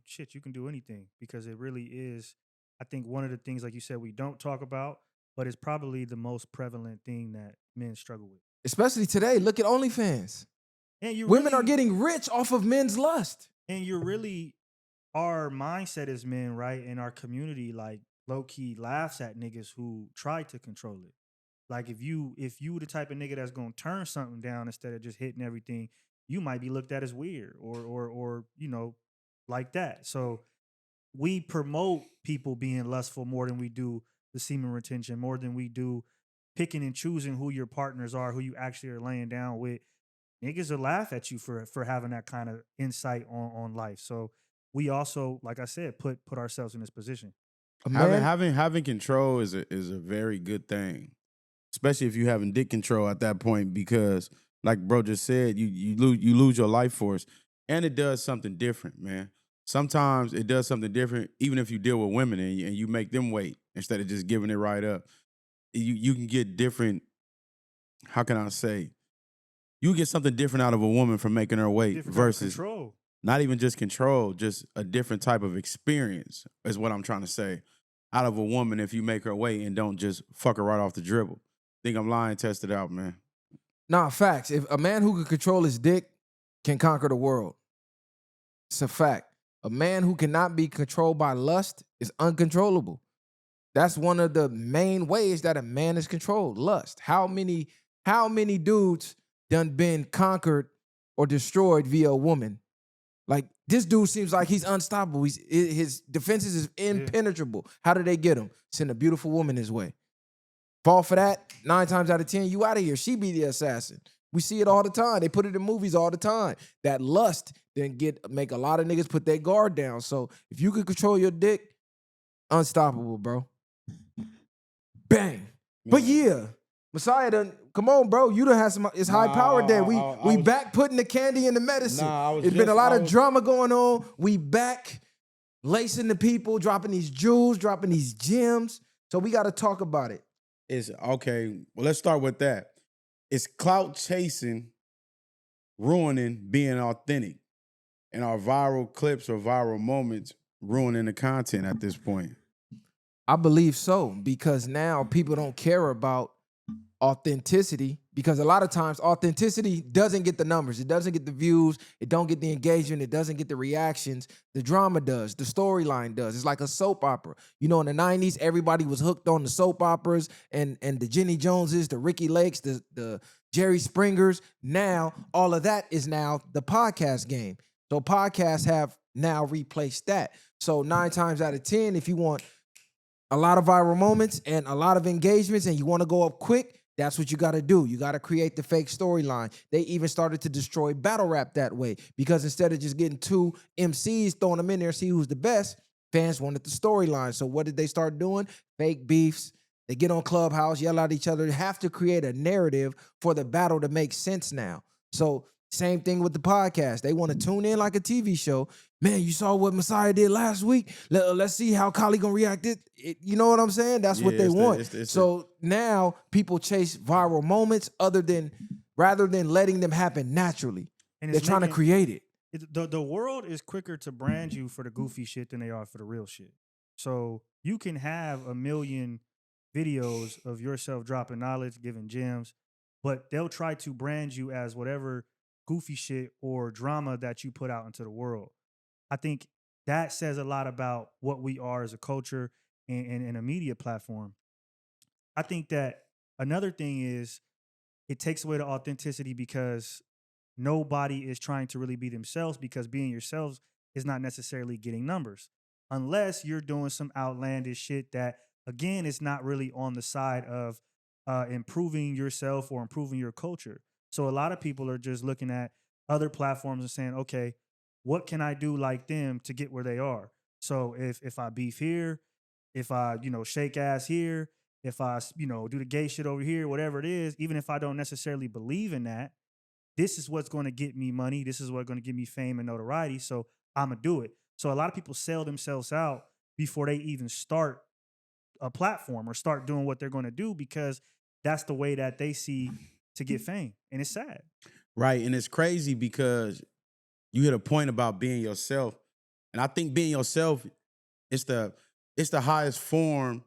do anything because it really is. I think one of the things, like you said, we don't talk about, but it's probably the most prevalent thing that men struggle with. Especially today. Look at OnlyFans. And you Women are really, getting rich off of men's lust. and you're really, our mindset as men, right? And our community, like low key laughs at niggas who try to control it. Like if you the type of nigga that's gonna turn something down instead of just hitting everything, you might be looked at as weird or like that. So we promote people being lustful more than we do the semen retention, more than we do picking and choosing who your partners are, who you actually are laying down with. Niggas will laugh at you for having that kind of insight on life. So we also, like I said, put ourselves in this position. A man, Having control is a very good thing, especially if you having dick control at that point, because like bro just said, you lose your life force, and it does something different, man. Sometimes it does something different, even if you deal with women and you make them wait instead of just giving it right up. You can get different. How can I say? You get something different out of a woman from making her wait Different type of versus control. not even just control, just a different type of experience is what I'm trying to say. Out of a woman if you make her wait and don't just fuck her right off the dribble. Think I'm lying, test it out, man. nah, facts. If a man who can control his dick can conquer the world. It's a fact. A man who cannot be controlled by lust is uncontrollable. That's one of the main ways that a man is controlled. Lust. How many dudes done been conquered or destroyed via a woman? Like this dude seems like he's unstoppable. His defenses is impenetrable. How did they get him? Send a beautiful woman his way. Fall for that, 9 times out of 10, you out of here. She be the assassin. We see it all the time. They put it in movies all the time. That lust then make a lot of niggas put their guard down. So if you can control your dick, unstoppable, bro. Bang. But yeah, Messiah done. Come on, bro. You done had some. It's high power day. We back putting the candy in the medicine. It's been a lot of drama going on. We back lacing the people, dropping these jewels, dropping these gems. So we got to talk about it. It's okay. Well, let's start with that. It's clout chasing, ruining being authentic, and our viral clips or viral moments ruining the content at this point. I believe so, because now people don't care about authenticity, because a lot of times authenticity doesn't get the numbers, it doesn't get the views, it don't get the engagement, it doesn't get the reactions. The drama does, the storyline does. It's like a soap opera. You know, in the 90s, everybody was hooked on the soap operas and the Jenny Joneses, the Ricky Lakes, the Jerry Springers. Now, all of that is now the podcast game. So podcasts have now replaced that. So 9 times out of 10, if you want a lot of viral moments and a lot of engagements and you want to go up quick, that's what you got to do. You got to create the fake storyline. They even started to destroy battle rap that way, because instead of just getting 2 MCs, throwing them in there, see who's the best, fans wanted the storyline. So what did they start doing? Fake beefs. They get on Clubhouse, yell at each other. They have to create a narrative for the battle to make sense now. So same thing with the podcast. They want to tune in like a TV show. Man, you saw what Messiah did last week? Let's see how Kali gonna react. You know what I'm saying? That's what they want. So now people chase viral moments rather than letting them happen naturally. And they're trying to create it. The world is quicker to brand you for the goofy shit than they are for the real shit. So you can have a million videos of yourself dropping knowledge, giving gems, but they'll try to brand you as whatever goofy shit or drama that you put out into the world. I think that says a lot about what we are as a culture and a media platform. I think that another thing is it takes away the authenticity, because nobody is trying to really be themselves, because being yourselves is not necessarily getting numbers, unless you're doing some outlandish shit that, again, is not really on the side of improving yourself or improving your culture. So a lot of people are just looking at other platforms and saying, okay, what can I do like them to get where they are? So if I beef here, if I, shake ass here, if I, do the gay shit over here, whatever it is, even if I don't necessarily believe in that, this is what's going to get me money. This is what's going to give me fame and notoriety. So I'm going to do it. So a lot of people sell themselves out before they even start a platform or start doing what they're going to do, because that's the way that they see to get fame. And it's sad. Right. And it's crazy because you hit a point about being yourself. And I think being yourself is the highest form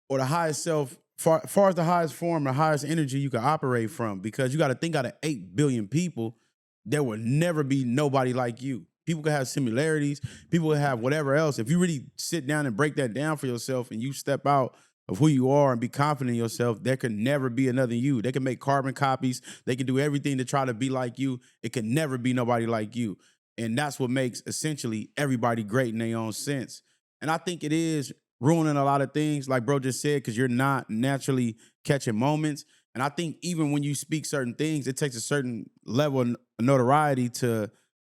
or the highest self, far as the highest form, the highest energy you can operate from. Because you got to think out of 8 billion people, there will never be nobody like you. People can have similarities. People can have whatever else. If you really sit down and break that down for yourself and you step out of who you are and be confident in yourself, there can never be another you. They can make carbon copies. They can do everything to try to be like you. It can never be nobody like you. And that's what makes essentially everybody great in their own sense. And I think it is ruining a lot of things, like bro just said, because you're not naturally catching moments. And I think even when you speak certain things, it takes a certain level of notoriety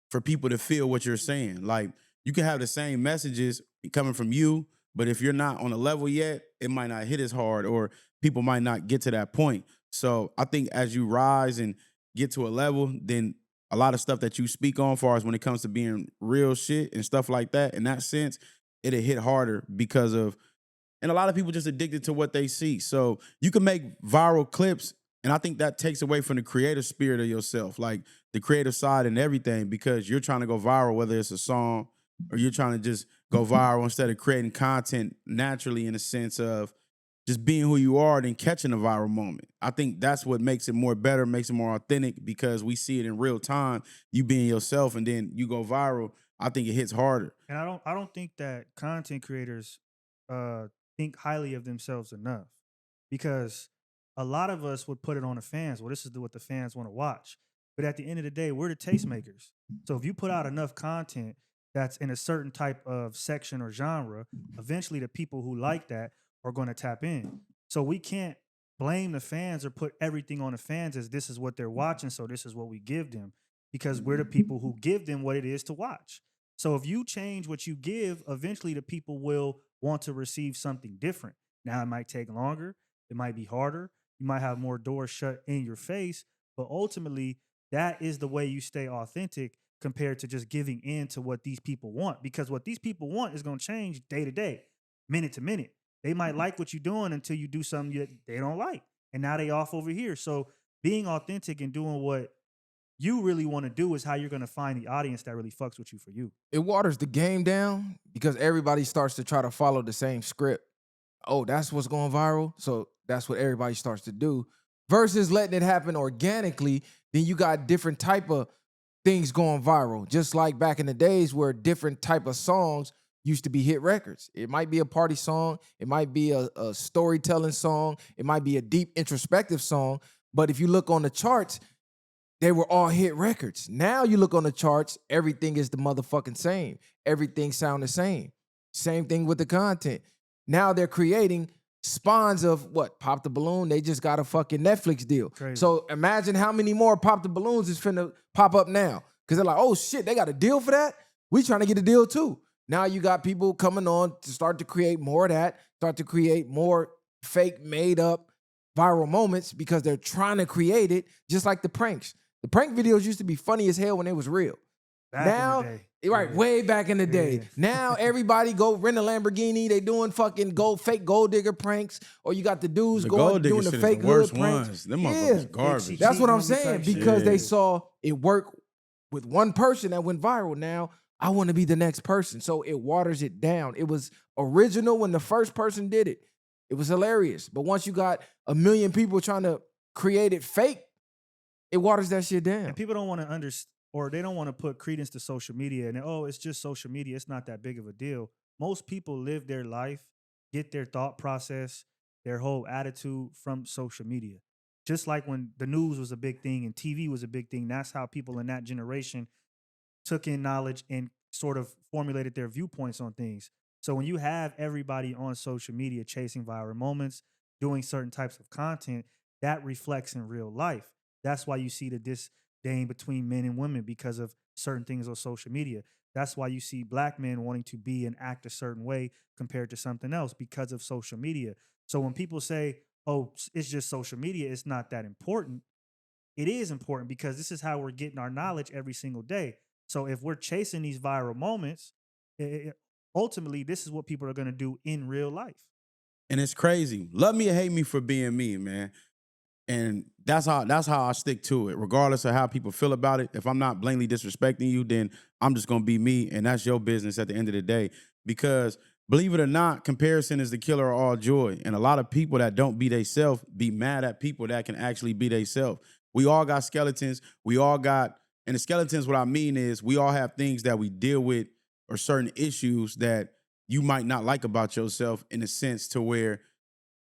for people to feel what you're saying. Like you can have the same messages coming from you, but if you're not on a level yet, it might not hit as hard or people might not get to that point. So I think as you rise and get to a level, then a lot of stuff that you speak on far as when it comes to being real shit and stuff like that, in that sense, it'll hit harder because of, and a lot of people just addicted to what they see. So you can make viral clips, and I think that takes away from the creative spirit of yourself, like the creative side and everything, because you're trying to go viral, whether it's a song or you're trying to just go viral instead of creating content naturally in a sense of just being who you are and catching a viral moment. I think that's what makes it more better, makes it more authentic, because we see it in real time, you being yourself, and then you go viral. I think it hits harder. And I don't think that content creators think highly of themselves enough, because a lot of us would put it on the fans. Well, this is what the fans want to watch. But at the end of the day, we're the tastemakers. So if you put out enough content that's in a certain type of section or genre, eventually the people who like that are going to tap in. So we can't blame the fans or put everything on the fans as this is what they're watching, so this is what we give them, because we're the people who give them what it is to watch. So if you change what you give, eventually the people will want to receive something different. Now it might take longer, it might be harder, you might have more doors shut in your face, but ultimately that is the way you stay authentic compared to just giving in to what these people want. Because what these people want is going to change day to day, minute to minute. They might like what you're doing until you do something that they don't like, and now they off over here. So being authentic and doing what you really want to do is how you're going to find the audience that really fucks with you for you. It waters the game down because everybody starts to try to follow the same script. Oh, that's what's going viral, so that's what everybody starts to do. Versus letting it happen organically, then you got different type of things going viral. Just like back in the days where different type of songs used to be hit records. It might be a party song, it might be a storytelling song, it might be a deep introspective song, but if you look on the charts, they were all hit records. Now you look on the charts, everything is the motherfucking same. Everything sound the same. Same thing with the content. Now they're creating spawns of what? Pop the Balloon. They just got a fucking Netflix deal. Crazy. So imagine how many more Pop the Balloons is finna pop up now. Because they're like, oh shit, they got a deal for that? We trying to get a deal too. Now you got people coming on to start to create more of that, start to create more fake, made up viral moments because they're trying to create it, just like the pranks. The prank videos used to be funny as hell when they was real. Back now, in the day. right, way back in the day. Yeah. Now everybody go rent a Lamborghini. They doing fucking fake gold digger pranks, or you got the dudes The going gold digger doing the shit is fake the worst hood pranks. ones. Them Yeah. motherfuckers garbage. That's what I'm Cheating on saying, me type because shit. they saw it work with one person that went viral. Now I want to be the next person, so it waters it down. It was original when the first person did it. It was hilarious, but once you got a million people trying to create it fake, it waters that shit down. And people don't want to understand, or they don't want to put credence to social media. And oh, it's just social media. It's not that big of a deal. Most people live their life, get their thought process, their whole attitude from social media. Just like when the news was a big thing and TV was a big thing, that's how people in that generation took in knowledge and sort of formulated their viewpoints on things. So when you have everybody on social media chasing viral moments, doing certain types of content, that reflects in real life. That's why you see the disdain between men and women because of certain things on social media. That's why you see black men wanting to be and act a certain way compared to something else because of social media. So when people say, oh, it's just social media, it's not that important, it is important because this is how we're getting our knowledge every single day. So if we're chasing these viral moments, ultimately, this is what people are going to do in real life. And it's crazy. Love me or hate me for being me, man. And that's how I stick to it, regardless of how people feel about it. If I'm not blatantly disrespecting you, then I'm just gonna be me, and that's your business at the end of the day. Because believe it or not, comparison is the killer of all joy. And a lot of people that don't be theyself be mad at people that can actually be theyself. We all got skeletons. We all got, and the skeletons, what I mean is we all have things that we deal with or certain issues that you might not like about yourself in a sense to where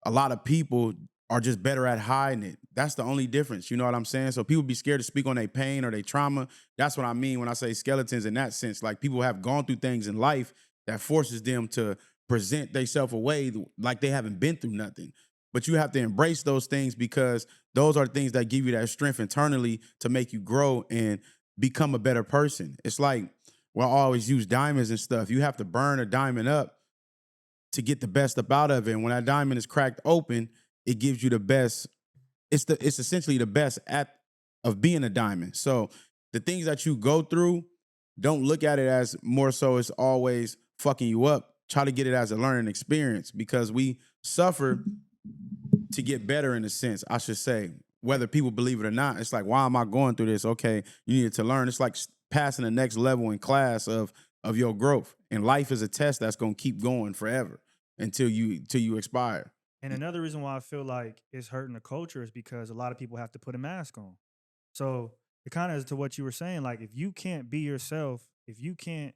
a lot of people are just better at hiding it. That's the only difference. You know what I'm saying? So people be scared to speak on their pain or their trauma. That's what I mean when I say skeletons in that sense. Like people have gone through things in life that forces them to present themselves away like they haven't been through nothing. But you have to embrace those things because those are things that give you that strength internally to make you grow and become a better person. It's like, well, I always use diamonds and stuff. You have to burn a diamond up to get the best up out of it. And when that diamond is cracked open, it gives you the best. It's essentially the best of being a diamond. So the things that you go through, don't look at it as more so it's always fucking you up. Try to get it as a learning experience because we suffer to get better in a sense, I should say. Whether people believe it or not, it's like, why am I going through this? Okay, you need to learn. It's like passing the next level in class of your growth. And life is a test that's gonna keep going forever until you expire. And another reason why I feel like it's hurting the culture is because a lot of people have to put a mask on. So it kind of is to what you were saying. Like if you can't be yourself, if you can't,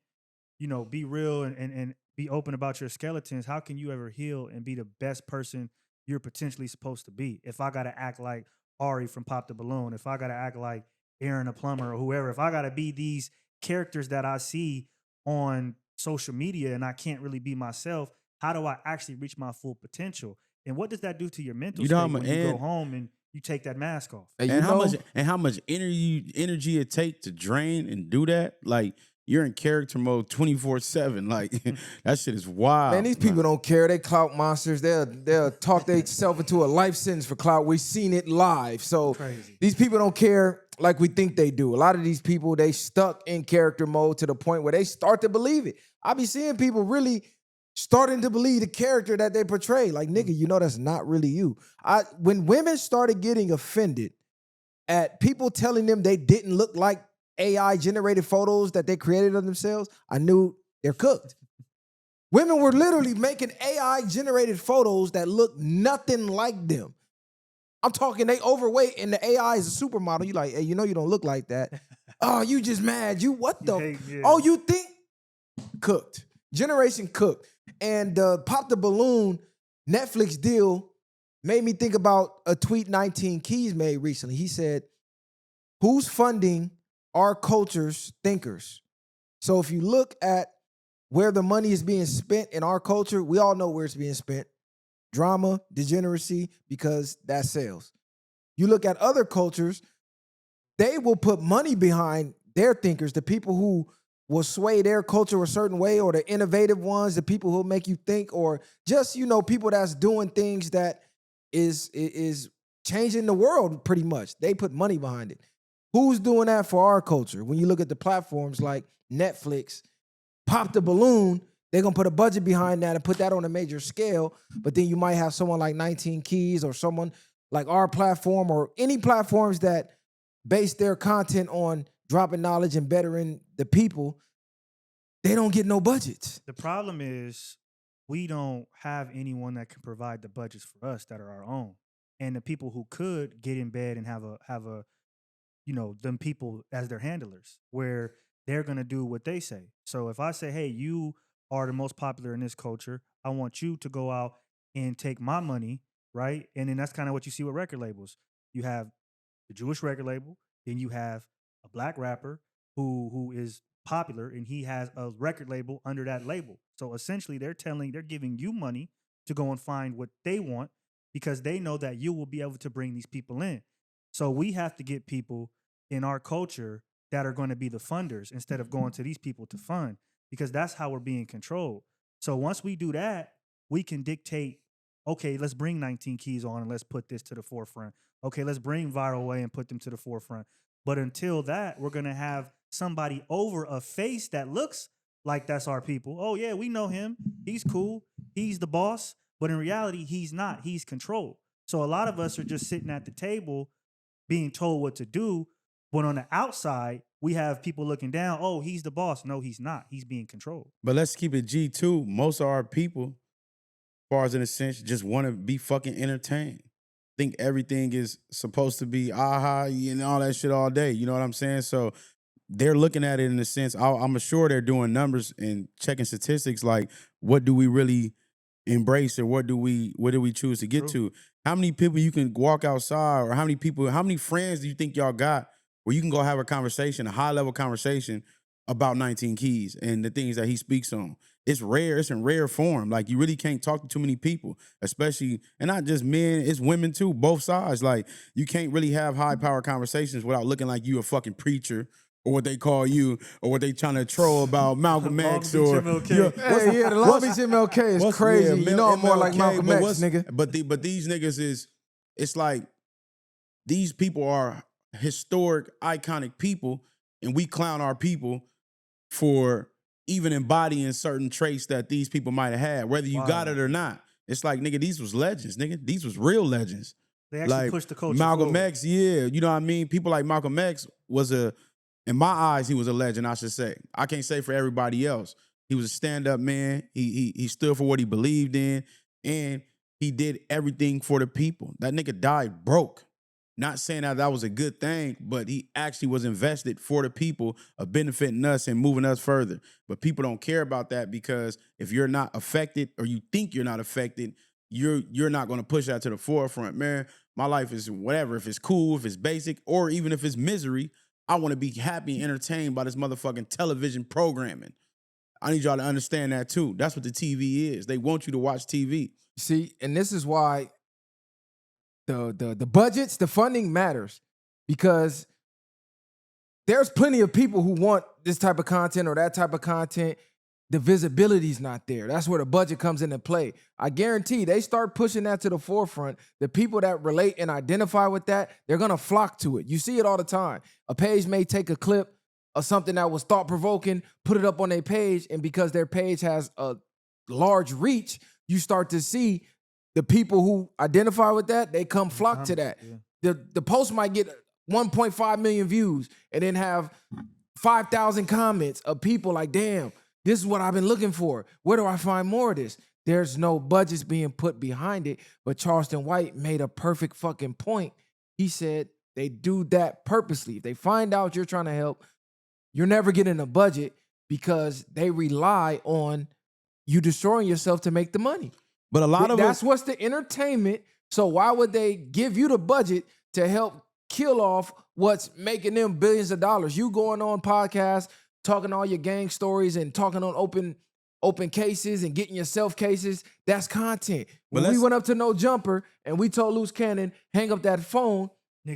be real and be open about your skeletons, how can you ever heal and be the best person you're potentially supposed to be? If I gotta act like Ari from Pop the Balloon, if I gotta act like Aaron the plumber or whoever, if I gotta be these characters that I see on social media and I can't really be myself, how do I actually reach my full potential? And what does that do to your mental You know state how when mu- you go and- home and you take that mask off? And And how much energy it take to drain and do that? Like you're in character mode 24/7. Like that shit is wild. Man, these people don't care. They clout monsters. They'll talk themselves into a life sentence for clout. We've seen it live. So Crazy. these people don't care like we think they do. A lot of these people, they stuck in character mode to the point where they start to believe it. I be seeing people really starting to believe the character that they portray. Like, nigga, that's not really you. When women started getting offended at people telling them they didn't look like AI generated photos that they created of themselves, I knew they're cooked. Women were literally making AI generated photos that look nothing like them. I'm talking they overweight and the AI is a supermodel. You like, hey, you don't look like that. Oh, you just mad. You what the? Yeah. Oh, you think? Cooked. Generation cooked. And the Pop the Balloon Netflix deal made me think about a tweet 19 Keys made recently. He said, who's funding our culture's thinkers? So if you look at where the money is being spent in our culture, we all know where it's being spent. Drama, degeneracy, because that sells. You look at other cultures, they will put money behind their thinkers, the people who will sway their culture a certain way, or the innovative ones, the people who make you think, or just, people that's doing things that is changing the world pretty much. They put money behind it. Who's doing that for our culture? When you look at the platforms like Netflix, Pop the Balloon, they're going to put a budget behind that and put that on a major scale. But then you might have someone like 19 Keys or someone like our platform or any platforms that base their content on dropping knowledge and bettering the people. They don't get no budgets. The problem is we don't have anyone that can provide the budgets for us that are our own. And the people who could get in bed and have a them people as their handlers where they're going to do what they say. So if I say, hey, you are the most popular in this culture, I want you to go out and take my money, right? And then that's kind of what you see with record labels. You have the Jewish record label, then you have a black rapper who is popular and he has a record label under that label. So essentially they're giving you money to go and find what they want because they know that you will be able to bring these people in. So we have to get people in our culture that are going to be the funders instead of going to these people to fund, because that's how we're being controlled. So once we do that, we can dictate, okay, let's bring 19 Keys on and let's put this to the forefront. Okay, let's bring Viral Way and put them to the forefront. But until that, we're going to have somebody over a face that looks like that's our people. Oh yeah, we know him. He's cool. He's the boss. But in reality, he's not. He's controlled. So a lot of us are just sitting at the table being told what to do. When on the outside, we have people looking down. Oh, he's the boss. No, he's not. He's being controlled. But let's keep it G too. Most of our people, as far as in a sense, just want to be fucking entertained. Think everything is supposed to be aha and all that shit all day. You know what I'm saying? So they're looking at it in a sense. I'm sure they're doing numbers and checking statistics like what do we really embrace or what do we choose to get to? How many people you can walk outside or how many friends do you think y'all got where you can go have a conversation, a high level conversation about 19 Keys and the things that he speaks on? It's rare. It's in rare form. Like you really can't talk to too many people, especially, and not just men, it's women too, both sides. Like you can't really have high power conversations without looking like you a fucking preacher or what they call you or what they trying to troll about Malcolm X or MLK. The Long Beach MLK is crazy. Yeah, you know I'm more like MLK, Malcolm X, nigga. But these niggas is, it's like these people are historic, iconic people, and we clown our people for even embodying certain traits that these people might have had, whether you got it or not. It's like, nigga, these was legends, nigga. These was real legends. They actually like pushed the culture Malcolm forward. X, yeah. You know what I mean? People like Malcolm X was in my eyes, he was a legend, I should say. I can't say for everybody else. He was a stand-up man. He stood for what he believed in, and he did everything for the people. That nigga died broke. Not saying that was a good thing, but he actually was invested for the people of benefiting us and moving us further. But people don't care about that because if you're not affected or you think you're not affected, you're not going to push that to the forefront. Man, my life is whatever. If it's cool, if it's basic, or even if it's misery, I want to be happy and entertained by this motherfucking television programming. I need y'all to understand that too. That's what the TV is. They want you to watch TV. See, and this is why the budgets, the funding matters, because there's plenty of people who want this type of content or that type of content. The visibility's not there. That's where the budget comes into play. I guarantee they start pushing that to the forefront. The people that relate and identify with that, they're going to flock to it. You see it all the time. A page may take a clip of something that was thought-provoking, put it up on their page, and because their page has a large reach, you start to see the people who identify with that, they come flock to that. Yeah. The post might get 1.5 million views and then have 5,000 comments of people like, damn, this is what I've been looking for. Where do I find more of this? There's no budgets being put behind it, but Charleston White made a perfect fucking point. He said they do that purposely. If they find out you're trying to help, you're never getting a budget because they rely on you destroying yourself to make the money. But a lot of that's what's the entertainment. So why would they give you the budget to help kill off what's making them billions of dollars? You going on podcasts, talking all your gang stories and talking on open cases and getting yourself cases, that's content. When we went up to No Jumper and we told Loose Cannon, hang up that phone,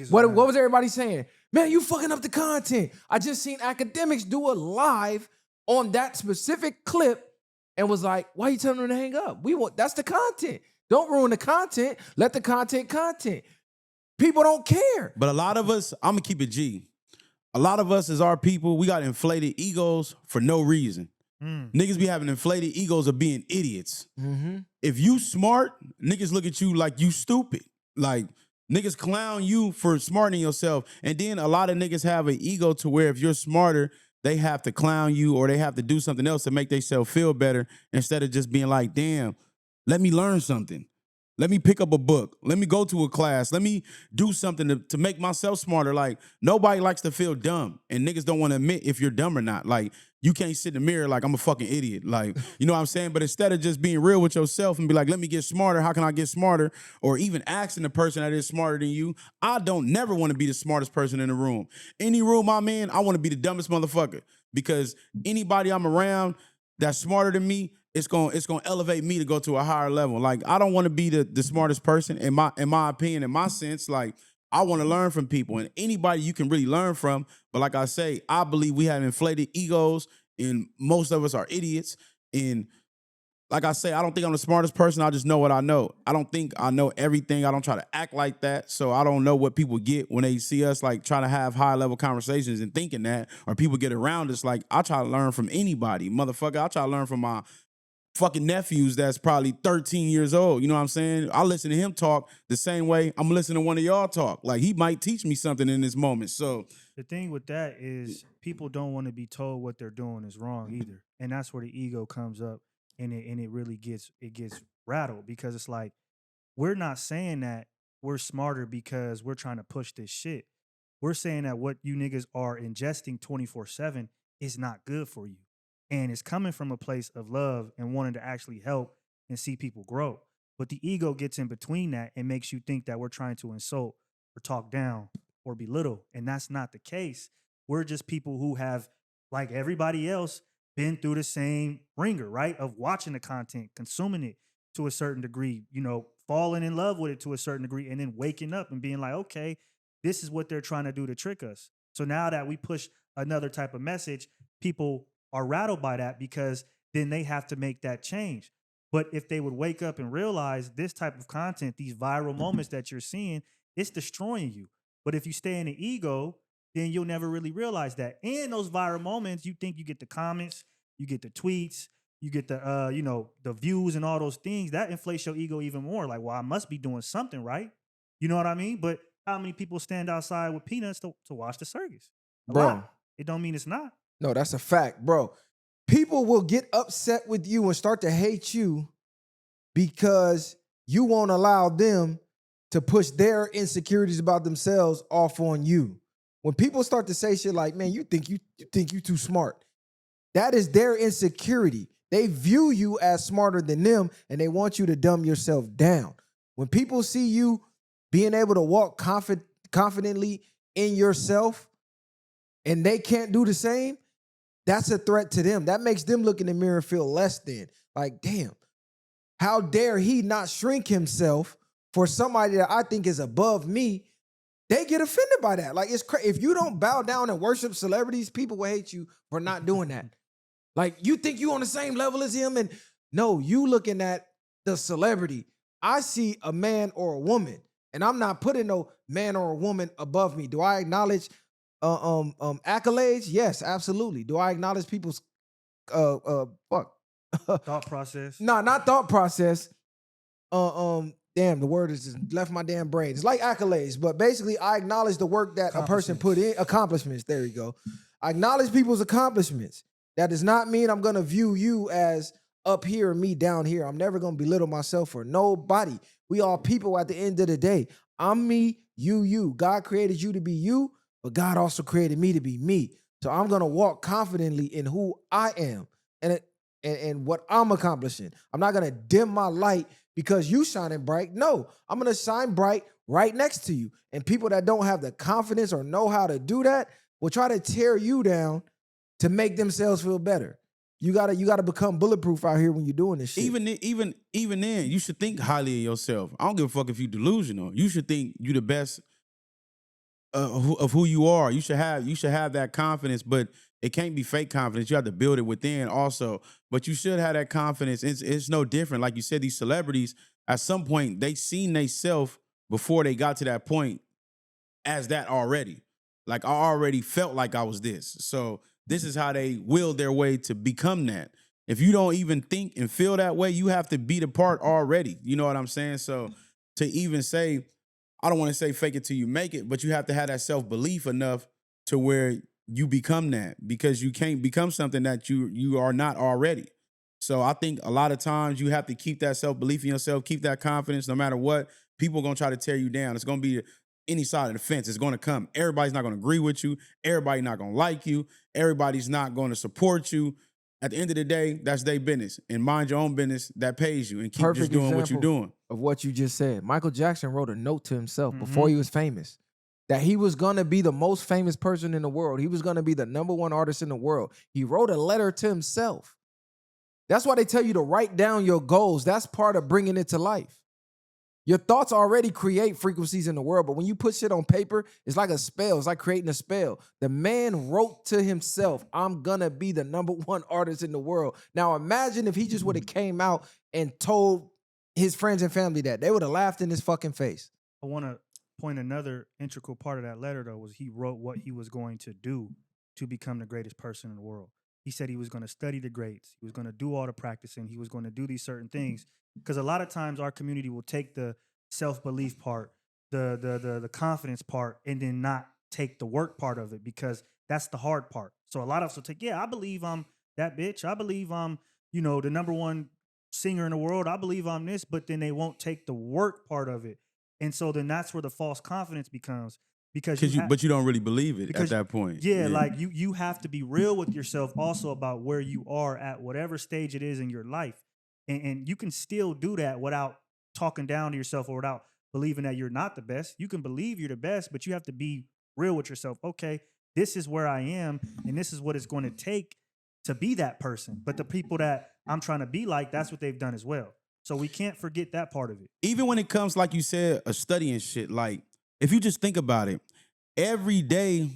what was everybody saying? Man, you fucking up the content. I just seen academics do a live on that specific clip and was like, why you telling them to hang up? That's the content. Don't ruin the content. Let the content. People don't care. But a lot of us, I'm going to keep it G. A lot of us as our people, we got inflated egos for no reason. Niggas be having inflated egos of being idiots. Mm-hmm. If you smart, niggas look at you like you stupid. Like, niggas clown you for smartening yourself. And then a lot of niggas have an ego to where if you're smarter, they have to clown you or they have to do something else to make themselves feel better instead of just being like, damn, let me learn something. Let me pick up a book. Let me go to a class. Let me do something to make myself smarter. Like, nobody likes to feel dumb. And niggas don't want to admit if you're dumb or not. Like, you can't sit in the mirror like, I'm a fucking idiot. Like, you know what I'm saying? But instead of just being real with yourself and be like, let me get smarter. How can I get smarter? Or even asking the person that is smarter than you. I don't never want to be the smartest person in the room. Any room I'm in, I want to be the dumbest motherfucker. Because anybody I'm around that's smarter than me, it's gonna elevate me to go to a higher level. Like, I don't want to be the smartest person in my opinion, in my sense. Like, I want to learn from people and anybody you can really learn from. But like I say, I believe we have inflated egos and most of us are idiots. And like I say, I don't think I'm the smartest person. I just know what I know. I don't think I know everything. I don't try to act like that. So I don't know what people get when they see us like trying to have high level conversations and thinking that, or people get around us. Like, I try to learn from anybody, motherfucker. I try to learn from my fucking nephews that's probably 13 years old. You know what I'm saying? I listen to him talk the same way I'm listening to one of y'all talk. Like, he might teach me something in this moment. So The thing with that is people don't want to be told what they're doing is wrong either. And that's where the ego comes up and it really gets rattled because it's like we're not saying that we're smarter because we're trying to push this shit. We're saying that what you niggas are ingesting 24/7 is not good for you. And it's coming from a place of love and wanting to actually help and see people grow. But the ego gets in between that and makes you think that we're trying to insult or talk down or belittle. And that's not the case. We're just people who have, like everybody else, been through the same ringer, right? Of watching the content, consuming it to a certain degree, falling in love with it to a certain degree, and then waking up and being like, okay, this is what they're trying to do to trick us. So now that we push another type of message, people are rattled by that because then they have to make that change. But if they would wake up and realize this type of content, these viral moments that you're seeing, it's destroying you. But if you stay in the ego, then you'll never really realize that. And those viral moments, you think you get the comments, you get the tweets, you get the the views and all those things. That inflates your ego even more. Like, well, I must be doing something right. You know what I mean? But how many people stand outside with peanuts to watch the circus? A Bro. lot. It don't mean it's not. No, that's a fact, bro. People will get upset with you and start to hate you because you won't allow them to push their insecurities about themselves off on you. When people start to say shit like, man, you think you too smart. That is their insecurity. They view you as smarter than them and they want you to dumb yourself down. When people see you being able to walk confidently in yourself and they can't do the same, that's a threat to them. That makes them look in the mirror and feel less than. Like, damn, how dare he not shrink himself for somebody that I think is above me? They get offended by that. Like, it's crazy. If you don't bow down and worship celebrities, people will hate you for not doing that. Like, you think you on the same level as him? And no, you looking at the celebrity. I see a man or a woman, and I'm not putting no man or a woman above me. Do I acknowledge accolades? Yes, absolutely. Do I acknowledge people's Thought process? No, not thought process. Damn, the word has just left my damn brain. It's like accolades, but basically I acknowledge the work that a person put in. Accomplishments, there you go. I acknowledge people's accomplishments. That does not mean I'm going to view you as up here and me down here. I'm never going to belittle myself or nobody. We all people at the end of the day. I'm me, you. God created you to be you, but God also created me to be me. So I'm going to walk confidently in who I am and what I'm accomplishing. I'm not going to dim my light because you shining bright. No, I'm going to shine bright right next to you. And people that don't have the confidence or know how to do that will try to tear you down to make themselves feel better. You gotta become bulletproof out here when you're doing this shit. even then, you should think highly of yourself. I don't give a fuck if you delusional. You should think you the best of who you are. You should have that confidence, but it can't be fake confidence. You have to build it within also. But you should have that confidence. It's no different. Like you said, these celebrities, at some point, they seen themselves before they got to that point as that already. Like, I already felt like I was this. So this is how they willed their way to become that. If you don't even think and feel that way, you have to be the part already. You know what I'm saying? So to even say, I don't want to say fake it till you make it, but you have to have that self-belief enough to where you become that, because you can't become something that you are not already. So I think a lot of times you have to keep that self-belief in yourself, keep that confidence no matter what. People are going to try to tear you down. It's going to be any side of the fence. It's going to come. Everybody's not going to agree with you. Everybody's not going to like you. Everybody's not going to support you. At the end of the day, that's their business. And mind your own business that pays you, and keep just doing what you're doing. Of what you just said. Michael Jackson wrote a note to himself before he was famous that he was going to be the most famous person in the world. He was going to be the #1 artist in the world. He wrote a letter to himself. That's why they tell you to write down your goals. That's part of bringing it to life. Your thoughts already create frequencies in the world, but when you put shit on paper, it's like a spell. It's like creating a spell. The man wrote to himself, I'm gonna be the #1 artist in the world. Now imagine if he just would have came out and told his friends and family that. They would have laughed in his fucking face. I want to point another integral part of that letter, though, was he wrote what he was going to do to become the greatest person in the world. He said he was going to study the greats. He was going to do all the practicing. He was going to do these certain things. Because a lot of times our community will take the self-belief part, the confidence part, and then not take the work part of it, because that's the hard part. So a lot of us will take, I believe I'm that bitch. I believe I'm, the #1 singer in the world. I believe I'm this, but then they won't take the work part of it. And so then that's where the false confidence becomes, because but you don't really believe it at that point. Yeah, like you have to be real with yourself also about where you are at whatever stage it is in your life. And you can still do that without talking down to yourself or without believing that you're not the best. You can believe you're the best, but you have to be real with yourself. Okay, this is where I am, and this is what it's going to take to be that person. But the people that I'm trying to be like, that's what they've done as well. So we can't forget that part of it. Even when it comes, like you said, a study and shit, like, if you just think about it, every day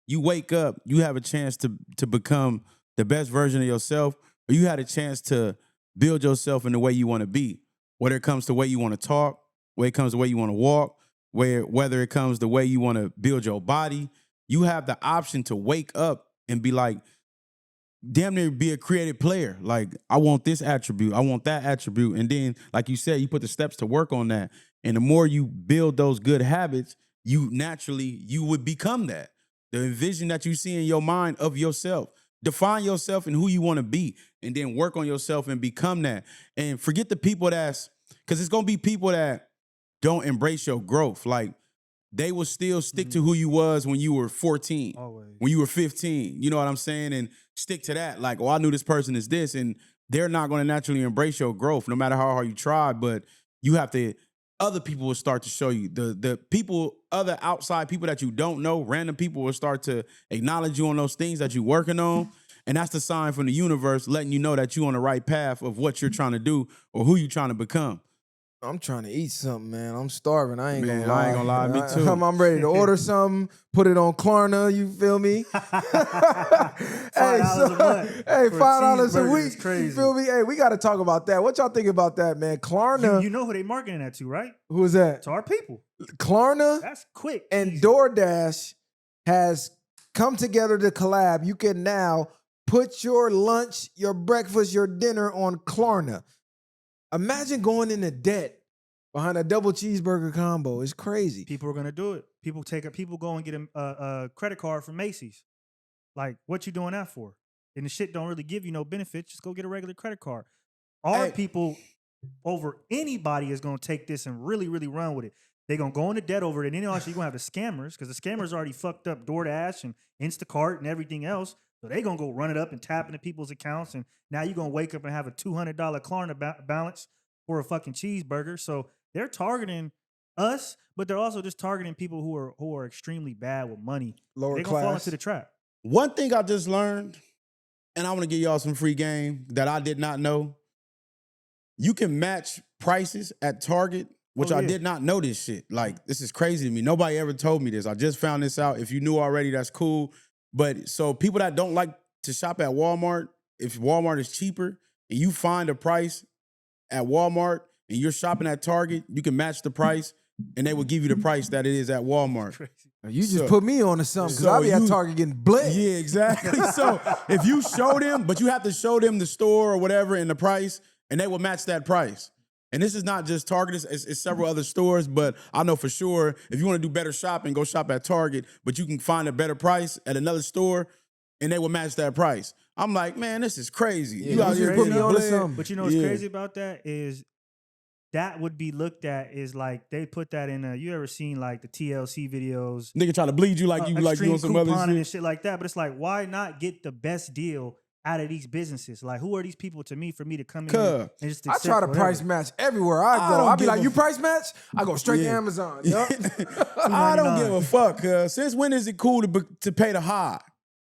you wake up, you have a chance to become the best version of yourself, or you had a chance to build yourself in the way you want to be, whether it comes to the way you want to talk, whether it comes to the way you want to walk, whether it comes to the way you want to build your body. You have the option to wake up and be like, damn near be a creative player. Like, I want this attribute, I want that attribute. And then, like you said, you put the steps to work on that. And the more you build those good habits, you would become that. The vision that you see in your mind of yourself. Define yourself and who you want to be, and then work on yourself and become that. And forget the people because it's going to be people that don't embrace your growth. Like, they will still stick to who you was when you were 14, Always. when you were 15. You know what I'm saying? And stick to that. Like, I knew this person is this. And they're not going to naturally embrace your growth, no matter how hard you try. But you have to, other people will start to show you. The people, other outside people that you don't know, random people will start to acknowledge you on those things that you're working on. And that's the sign from the universe letting you know that you're on the right path of what you're trying to do or who you're trying to become. I'm trying to eat something, man. I'm starving. I ain't gonna lie. I ain't gonna lie, me too. I'm ready to order something, put it on Klarna, you feel me? $5 a week. Crazy. You feel me? Hey, we gotta talk about that. What y'all think about that, man? Klarna. You know who they marketing that to, right? Who is that? To our people. Klarna That's quick. and easy. DoorDash has come together to collab. You can now put your lunch, your breakfast, your dinner on Klarna. Imagine going into debt behind a double cheeseburger combo. It's crazy. People are gonna do it. People go and get a credit card from Macy's. Like, what you doing that for? And the shit don't really give you no benefits. Just go get a regular credit card. Our people over anybody is gonna take this and really, really run with it. They're gonna go into debt over it, and then actually you're gonna have the scammers, because the scammers already fucked up DoorDash and Instacart and everything else. So they're going to go run it up and tap into people's accounts. And now you're going to wake up and have a $200 Klarna balance for a fucking cheeseburger. So they're targeting us, but they're also just targeting people who are extremely bad with money. Lower they're class. going to fall into the trap. One thing I just learned, and I want to give y'all some free game that I did not know. You can match prices at Target, which I did not know this shit. Like, this is crazy to me. Nobody ever told me this. I just found this out. If you knew already, that's cool. But so people that don't like to shop at Walmart, if Walmart is cheaper and you find a price at Walmart and you're shopping at Target, you can match the price and they will give you the price that it is at Walmart. You just put me on to something, because I'll be at Target getting bled. Yeah, exactly. So if you show them, but you have to show them the store or whatever and the price, and they will match that price. And this is not just Target, it's several other stores, but I know for sure if you want to do better shopping, go shop at Target, but you can find a better price at another store and they will match that price. I'm like, man, this is crazy. Yeah, you out just here put me getting on to bled. something. But you know what's crazy about that is that would be looked at is like they put that in you ever seen like the TLC videos? Nigga try to bleed you like you on some other shit. And shit like that. But it's like, why not get the best deal out of these businesses? Like, who are these people to me for me to come in here and just I accept try to whatever? price match everywhere I go. I'll be like, you price match? I go straight to Amazon. Yep. I don't give a fuck, cuz. Since when is it cool to pay the high?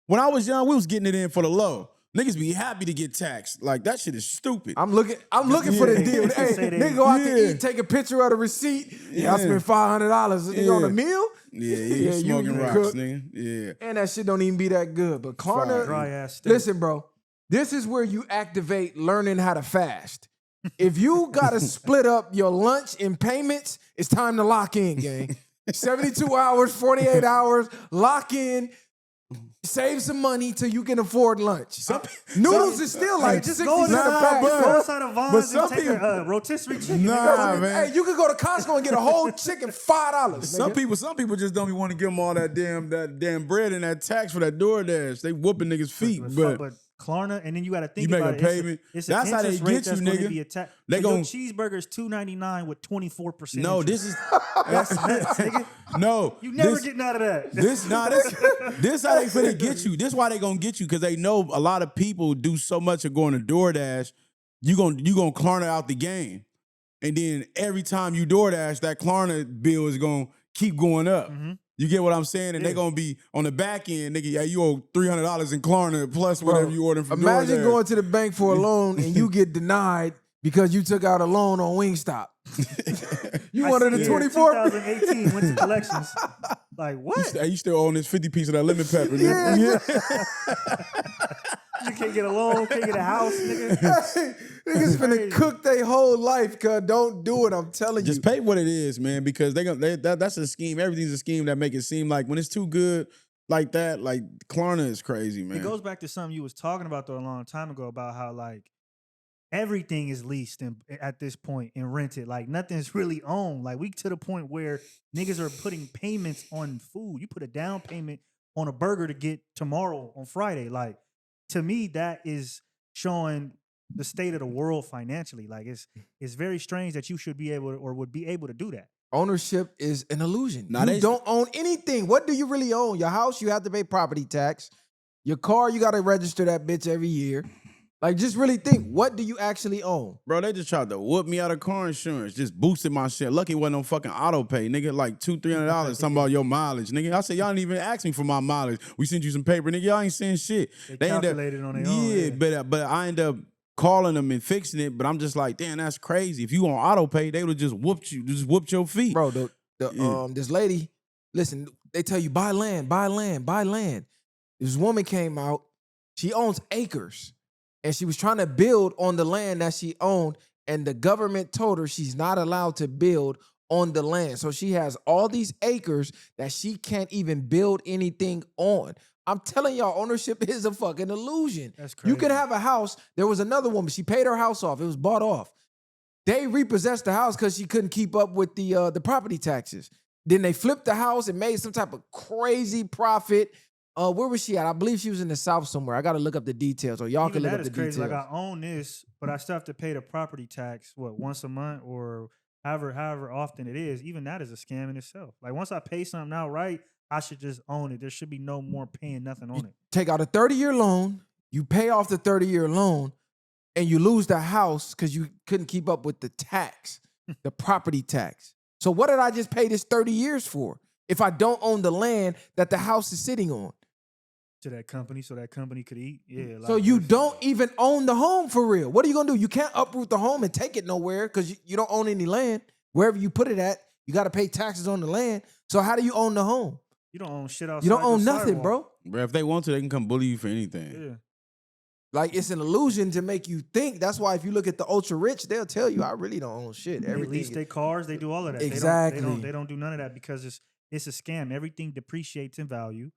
When I was young, we was getting it in for the low. Niggas be happy to get taxed. Like, that shit is stupid. I'm looking for the deal. Hey, nigga go out to eat, take a picture of the receipt. Yeah, I spent $500 on a meal. Yeah, you smoking rocks, cook. nigga. Yeah. And that shit don't even be that good. But Klarna, Dry ass steak. listen, bro, this is where you activate learning how to fast. If you gotta split up your lunch in payments, it's time to lock in, gang. 72 hours, 48 hours, lock in. Save some money till you can afford lunch. Noodles is still like just 60 go cents a pack. Go bro. outside of Vons and take a rotisserie chicken. Nah, man. Hey, you could go to Costco and get a whole chicken, $5. Some people just don't want to give them all that damn bread and that tax for that DoorDash. They whooping niggas' feet, but Klarna, and then you got to think you make about a it. payment. It's That's how they interest rate get you, that's gonna nigga. Be attacked. They so gon' your cheeseburger is $2.99 with 24%. no, interest. this is That's nuts, nigga. no. You never this, getting out of that. This how they finna get you. This why they gonna get you because they know a lot of people do so much of going to DoorDash. You gonna Klarna out the game, and then every time you DoorDash, that Klarna bill is gonna keep going up. Mm-hmm. You get what I'm saying? And they gonna be on the back end, nigga. Yeah, you owe $300 in Klarna plus whatever you order from DoorDash. Imagine going to the bank for a loan and you get denied because you took out a loan on Wingstop. You wanted a 24? 2018 went to collections. Like what? You still own this 50 piece of that lemon pepper, nigga. You can't get a loan, can't get a house, nigga. Niggas finna cook their whole life, cuz don't do it, I'm telling you. Just pay what it is, man, because that's a scheme. Everything's a scheme that make it seem like when it's too good like that, like Klarna is crazy, man. It goes back to something you was talking about though a long time ago about how like everything is leased at this point and rented. Like nothing's really owned. Like we to the point where niggas are putting payments on food. You put a down payment on a burger to get tomorrow on Friday. Like to me, that is showing the state of the world financially. Like it's very strange that you should be able to, or would be able to do that. Ownership is an illusion. Now You they- don't own anything. What do you really own? Your house, you have to pay property tax. Your car, you got to register that bitch every year. Like, just really think, what do you actually own? Bro, they just tried to whoop me out of car insurance. Just boosted my shit. Lucky it wasn't no fucking auto pay, nigga. Like $200-$300 talking about your mileage, nigga. I said, y'all didn't even ask me for my mileage. We sent you some paper, nigga. Y'all ain't saying shit. They end up- calculated on their own. Yeah, but I end up calling them and fixing it. But I'm just like, damn, that's crazy. If you on auto pay, they would have just whooped you, just whooped your feet. Bro, this lady, listen, they tell you buy land, buy land, buy land. This woman came out, she owns acres, and she was trying to build on the land that she owned, and the government told her she's not allowed to build on the land. So she has all these acres that she can't even build anything on. I'm telling y'all, ownership is a fucking illusion. That's crazy. You can have a house. There was another woman, she paid her house off. It was bought off. They repossessed the house because she couldn't keep up with the property taxes. Then they flipped the house and made some type of crazy profit. Where was she at? I believe she was in the South somewhere. I got to look up the details, or y'all Even can look that up the is crazy. details. Like I own this, but I still have to pay the property tax, once a month or however often it is. Even that is a scam in itself. Like once I pay something outright, I should just own it. There should be no more paying nothing on it. Take out a 30-year loan, you pay off the 30-year loan, and you lose the house because you couldn't keep up with the tax, the property tax. So what did I just pay this 30 years for if I don't own the land that the house is sitting on? To that company, so that company could eat. Yeah. So you don't even own the home for real. What are you gonna do? You can't uproot the home and take it nowhere because you don't own any land. Wherever you put it at, you got to pay taxes on the land. So how do you own the home? You don't own shit outside. You don't own the nothing, sidewalk. bro. Bro, if they want to, they can come bully you for anything. Yeah. Like, it's an illusion to make you think. That's why if you look at the ultra rich, they'll tell you, I really don't own shit. They Everything. lease their cars. They do all of that. Exactly. They don't do none of that because it's a scam. Everything depreciates in value,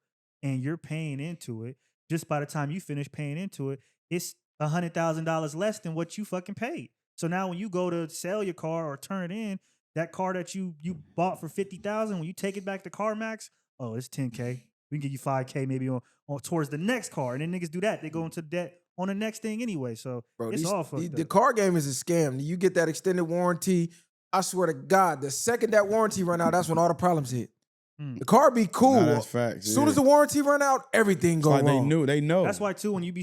and you're paying into it. Just by the time you finish paying into it, it's $100,000 less than what you fucking paid. So now when you go to sell your car or turn it in, that car that you bought for $50,000, when you take it back to CarMax, oh, it's $10K. We can give you $5K maybe on towards the next car. And then niggas do that. They go into debt on the next thing anyway. So Bro, it's all fucked the up. car game is a scam. You get that extended warranty. I swear to God, the second that warranty run out, that's when all the problems hit. The car be cool. Nah, that's facts. As soon as the warranty run out, everything go Like wrong. they know. That's why too, when I be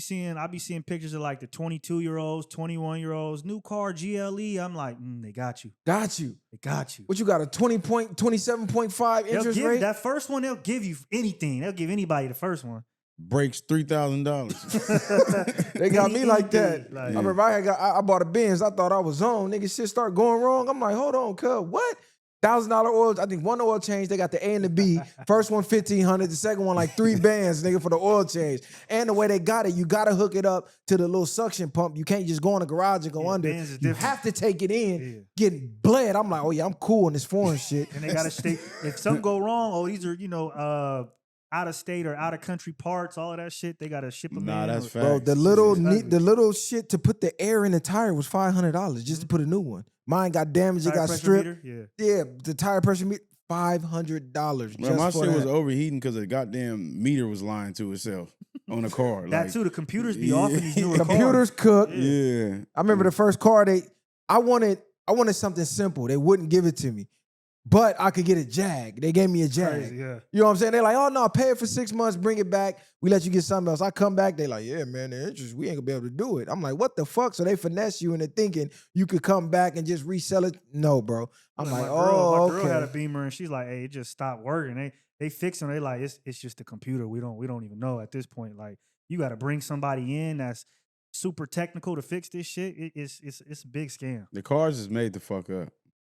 seeing pictures of like the 22-year-olds, 21-year-olds, new car GLE. I'm like, they got you. Got you. They got you. What you got, a 27.5 They'll interest give rate? that first one. They'll give you anything. They'll give anybody the first one. breaks $3,000. They got me like that. Like- I remember I bought a Benz. I thought I was on. Nigga, shit start going wrong. I'm like, hold on, cuz, what? $1,000 oil. I think one oil change. They got the A and the B. First one $1,500. The second one like 3 bands, nigga, for the oil change. And the way they got it, you gotta hook it up to the little suction pump. You can't just go in the garage and go under. Benz is You different. have to take it in, getting bled. I'm like, oh yeah, I'm cool on this foreign shit. And they gotta stay. If something go wrong, these are out of state or out of country parts, all of that shit. They gotta ship them Nah, in. that's or- fact. Bro, the Facts. little It's ugly. the little shit to put the air in the tire was $500 just to put a new one. Mine got damaged. It Tire got pressure stripped. meter? Yeah, the tire pressure meter, $500 Bro, my just for shit was that. overheating because the goddamn meter was lying to itself on the car. That like, too. The computers be off in these newer Computers cars. cooked. Yeah. I remember the first car I wanted something simple. They wouldn't give it to me. But I could get a Jag. They gave me a Jag. Crazy, yeah. You know what I'm saying? They're like, oh no, pay it for 6 months, bring it back. We let you get something else. I come back, they like, yeah, man, the interest, we ain't gonna be able to do it. I'm like, what the fuck? So they finesse you into thinking you could come back and just resell it. No, bro. I'm like, my oh, girl had a okay. Beamer and she's like, hey, it just stopped working. They fix them. They like, it's just a computer. We don't even know at this point. Like, you got to bring somebody in that's super technical to fix this shit. It's a big scam. The cars is made to fuck up.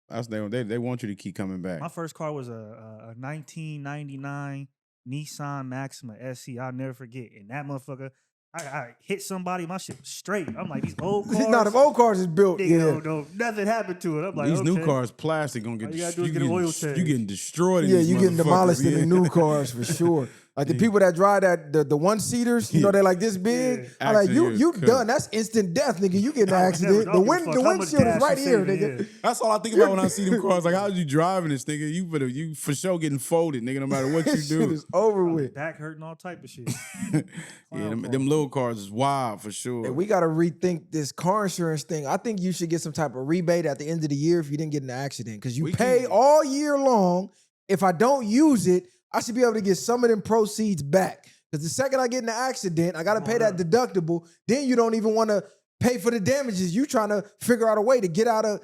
They want you to keep coming back. My first car was a 1999 Nissan Maxima SE. I'll never forget. And that motherfucker, I hit somebody. My shit was straight. I'm like, these old cars. Nah, the old cars is built. nigga, Yeah. nothing happened to it. I'm like, These new okay. cars, plastic, gonna get All you gotta do is get an oil change. you getting destroyed. In Yeah, these you getting motherfuckers, demolished in yeah. the new cars for sure. Like the people that drive the one-seaters, you know, they're like this big. Yeah. I'm like, you Accident is done. That's instant death, nigga. You get in an I would accident. never- I The don't give a fuck the how much windshield is gas right you here, save, nigga. yeah. That's all I think about when I see them cars. Like, how's you driving this, nigga? You for sure getting folded, nigga. No matter what you This shit do. is over with. Back hurting, all type of shit. Yeah, them little cars is wild for sure. Hey, we got to rethink this car insurance thing. I think you should get some type of rebate at the end of the year if you didn't get in an accident. Because you We pay can- all year long. If I don't use it, I should be able to get some of them proceeds back. Because the second I get in an accident, I got to pay that deductible. Then you don't even want to pay for the damages. You trying to figure out a way to get out of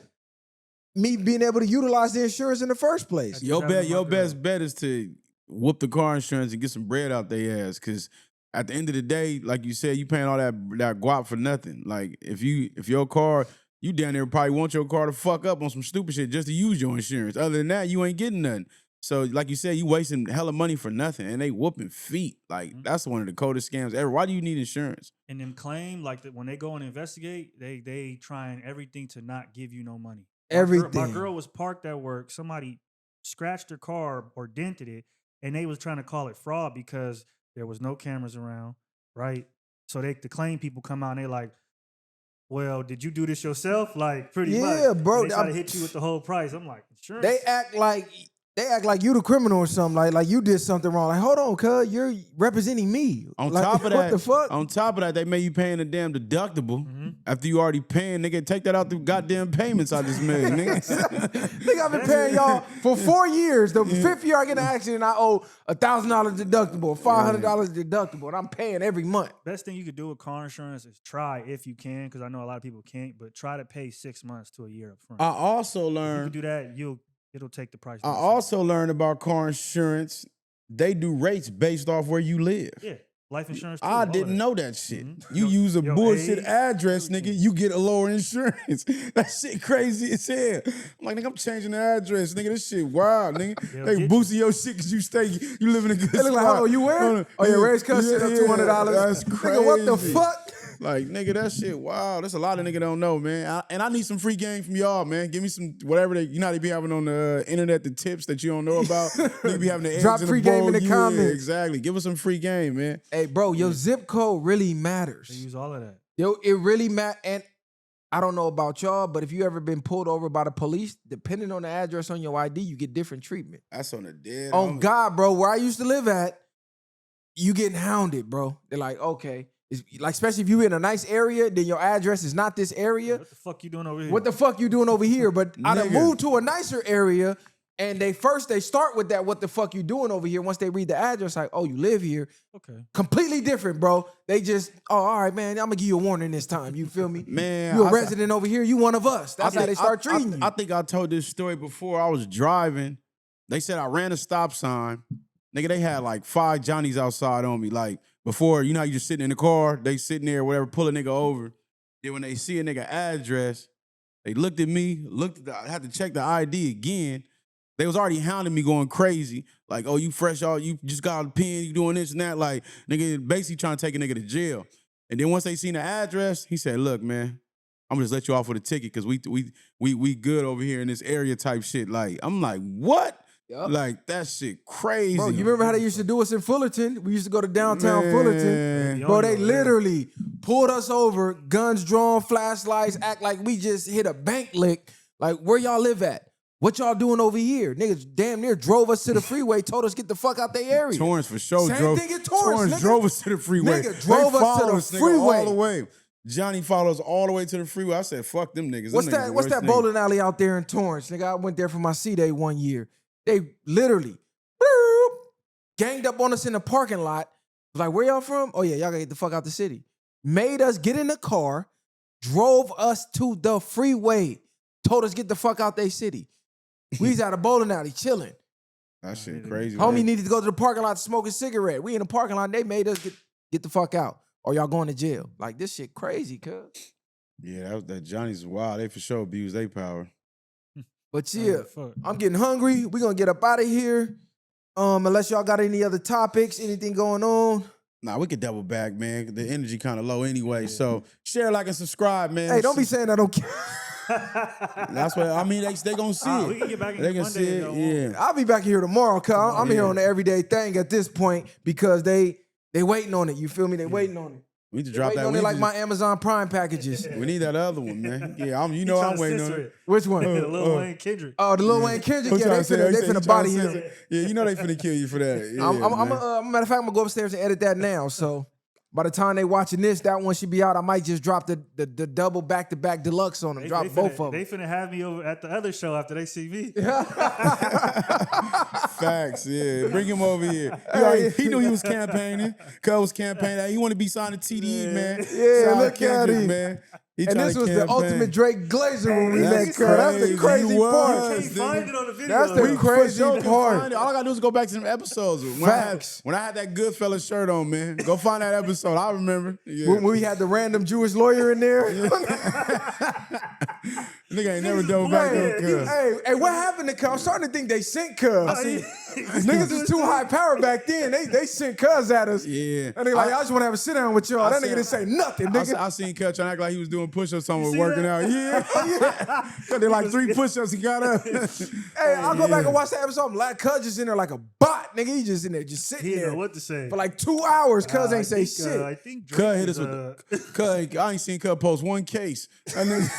me being able to utilize the insurance in the first place. That's- Your happened to my best girl. bet is to whoop the car insurance and get some bread out their ass. Cause at the end of the day, like you said, you paying all that guap for nothing. Like if your car, you down there probably want your car to fuck up on some stupid shit just to use your insurance. Other than that, you ain't getting nothing. So like you said, you wasting hella money for nothing, and they whooping feet. Like that's one of the coldest scams ever. Why do you need insurance? And them claim like that when they go and investigate, they trying everything to not give you no money. Everything. My girl was parked at work. Somebody scratched her car or dented it, and they was trying to call it fraud because there was no cameras around, right? So the claim people come out and they like, well, did you do this yourself? Like pretty much. Yeah, bro, And they try to I'm- hit you with the whole price. I'm like, insurance. They act like you the criminal or something. Like you did something wrong. Like, hold on, cuz, you're representing me. On Like, top of that, what the fuck? On top of that, they made you paying a damn deductible Mm-hmm. after you already paying. Nigga, take that out the goddamn payments I just made, nigga. Nigga, I've been paying y'all for 4 years. The fifth year I get in an accident, I owe $1,000 deductible, $500 deductible, and I'm paying every month. Best thing you could do with car insurance is try if you can, because I know a lot of people can't, but try to pay 6 months to a year up front. I also If you learned. do that, it'll take the price. I down. also learned about car insurance. They do rates based off where you live. Yeah, life insurance. Too, I all of didn't that. know that shit. Mhm. You Yo- use a your bullshit age, address, nigga, everything. you get a lower insurance. That shit crazy as hell. I'm like, nigga, I'm changing the address, nigga. This shit wild, nigga. They'll They get boosting your shit because you live in a good They look like, spot. oh, you where? Oh, your race cut shit up $200. That's crazy. Nigga, what the fuck? Like, nigga, that shit, wow. That's a lot of nigga don't know, man. And I need some free game from y'all, man. Give me some, whatever you know how they be having on the internet, the tips that you don't know about. Nigga be having the eggs Drop in free the bowl. game in the Yeah, comments. exactly. Give us some free game, man. Hey, bro, your zip code really They matters. use all of that. Yo, it really matters. And I don't know about y'all, but if you ever been pulled over by the police, depending on the address on your ID, you get different treatment. That's on the dead. On God, bro, where I used to live at, you getting hounded, bro. They're like, okay. It's like, especially if you in a nice area, then your address is not this area. What the fuck you doing over here? What the fuck you doing over here? But I done Nigga. moved to a nicer area, and they start with that, what the fuck you doing over here? Once they read the address, like, oh, you live here. Okay. Completely different, bro. They just, oh, all right, man, I'm gonna give you a warning this time. You feel me? Man, You a I- resident over here, you one of us. That's how they start treating you. I think I told this story before. I was driving. They said I ran a stop sign. Nigga, they had like 5 Johnnies outside on me. Like before, you know how you just sitting in the car, they sitting there, whatever, pull a nigga over. Then when they see a nigga address, they looked at me, I had to check the ID again. They was already hounding me going crazy. Like, oh, you fresh out, you just got a pen, you doing this and that. Like, nigga, basically trying to take a nigga to jail. And then once they seen the address, he said, look, man, I'm gonna just let you off with a ticket because we good over here in this area type shit. Like, I'm like, what? Yup. Like, that shit crazy. Bro, you remember how they used to do us in Fullerton? We used to go to downtown Man. Fullerton. Yeah, Bro, they yeah. literally pulled us over, guns drawn, flashlights, act like we just hit a bank lick. Like, where y'all live at? What y'all doing over here? Niggas damn near drove us to the freeway, told us get the fuck out their area. Torrance for sure Same drove. thing in Torrance, nigga. drove us to the freeway. Nigga drove They us to followed the us, nigga, freeway. all the way. Johnny followed us all the way to the freeway. I said, fuck them niggas. What's Them niggas that? the What's worst that niggas. bowling alley out there in Torrance? Nigga, I went there for my C-Day one year. They literally ganged up on us in the parking lot. Was like, where y'all from? Oh yeah, y'all gotta get the fuck out the city. Made us get in the car, drove us to the freeway, told us get the fuck out they city. We was at a bowling alley chilling. That shit crazy. Homie man. needed to go to the parking lot to smoke a cigarette. We in the parking lot, they made us get the fuck out. Or y'all going to jail. Like, this shit crazy, cuz. Yeah, that Johnny's wild. They for sure abuse their power. But yeah, fuck. I'm getting hungry. We gonna get up out of here. Unless y'all got any other topics, anything going on. Nah, we could double back, man. The energy kind of low anyway. So share, like, and subscribe, man. Hey, don't be saying I don't care. That's what I mean. They gonna see We it. can get back in They can Monday. see it. though. Yeah. I'll be back here tomorrow, cuz I'm here on the everyday thing at this point because they waiting on it. You feel me? They waiting on it. We need to They drop waiting that. on We it like need my Amazon Prime packages. we need that other one, man. Yeah, you know Tryna I'm waiting on censor it. Which one? Lil Wayne Kendrick. Oh, the Lil Wayne Kendrick. Who Yeah, they tryna say that? finna, He they said he finna body tryna him. censor. Yeah, you know they finna kill you for that. Yeah, Matter of fact, I'm gonna go upstairs and edit that now. So by the time they watching this, that one should be out. I might just drop the double back-to-back deluxe on them. Drop both of them. They finna have me over at the other show after they see me. Facts, yeah. Bring him over here. He knew he was campaigning. Cuz was campaigning. He want to be signed to TDE, man. Yeah, Shout out look at Kendrick, him. man. He And this tryna was the campaign. ultimate Drake Glazer when we That's met, cuz. That's the crazy. crazy He part. was. Can't find it on the video. That's the though. crazy For sure can part. find it. All I gotta do is go back to them episodes. Facts. When I had that Goodfellas shirt on, man. Go find that episode. I remember. Yeah. When we had the random Jewish lawyer in there. Nigga ain't never dove back Hey, on Cuz. hey, what happened to Cuz? I'm starting to think they sent Cuz. Niggas was too high power back then. They sent Cuz at us. Yeah. And they like, I just want to have a sit down with y'all. That nigga said- didn't say nothing, nigga. I seen Cuz trying to act like he was doing push-ups somewhere, see working that? out. Yeah. Cuz they like 3 push-ups he got up. Hey, I'll go back and watch that episode. I'm like, Cuz just in there like a bot, nigga. He just in there, just sitting He didn't there know what to say. for like 2 hours. Cuz I ain't say think, shit. I think Cuz Drake hit us is, with Cuz, I ain't seen Cuz post one case. And then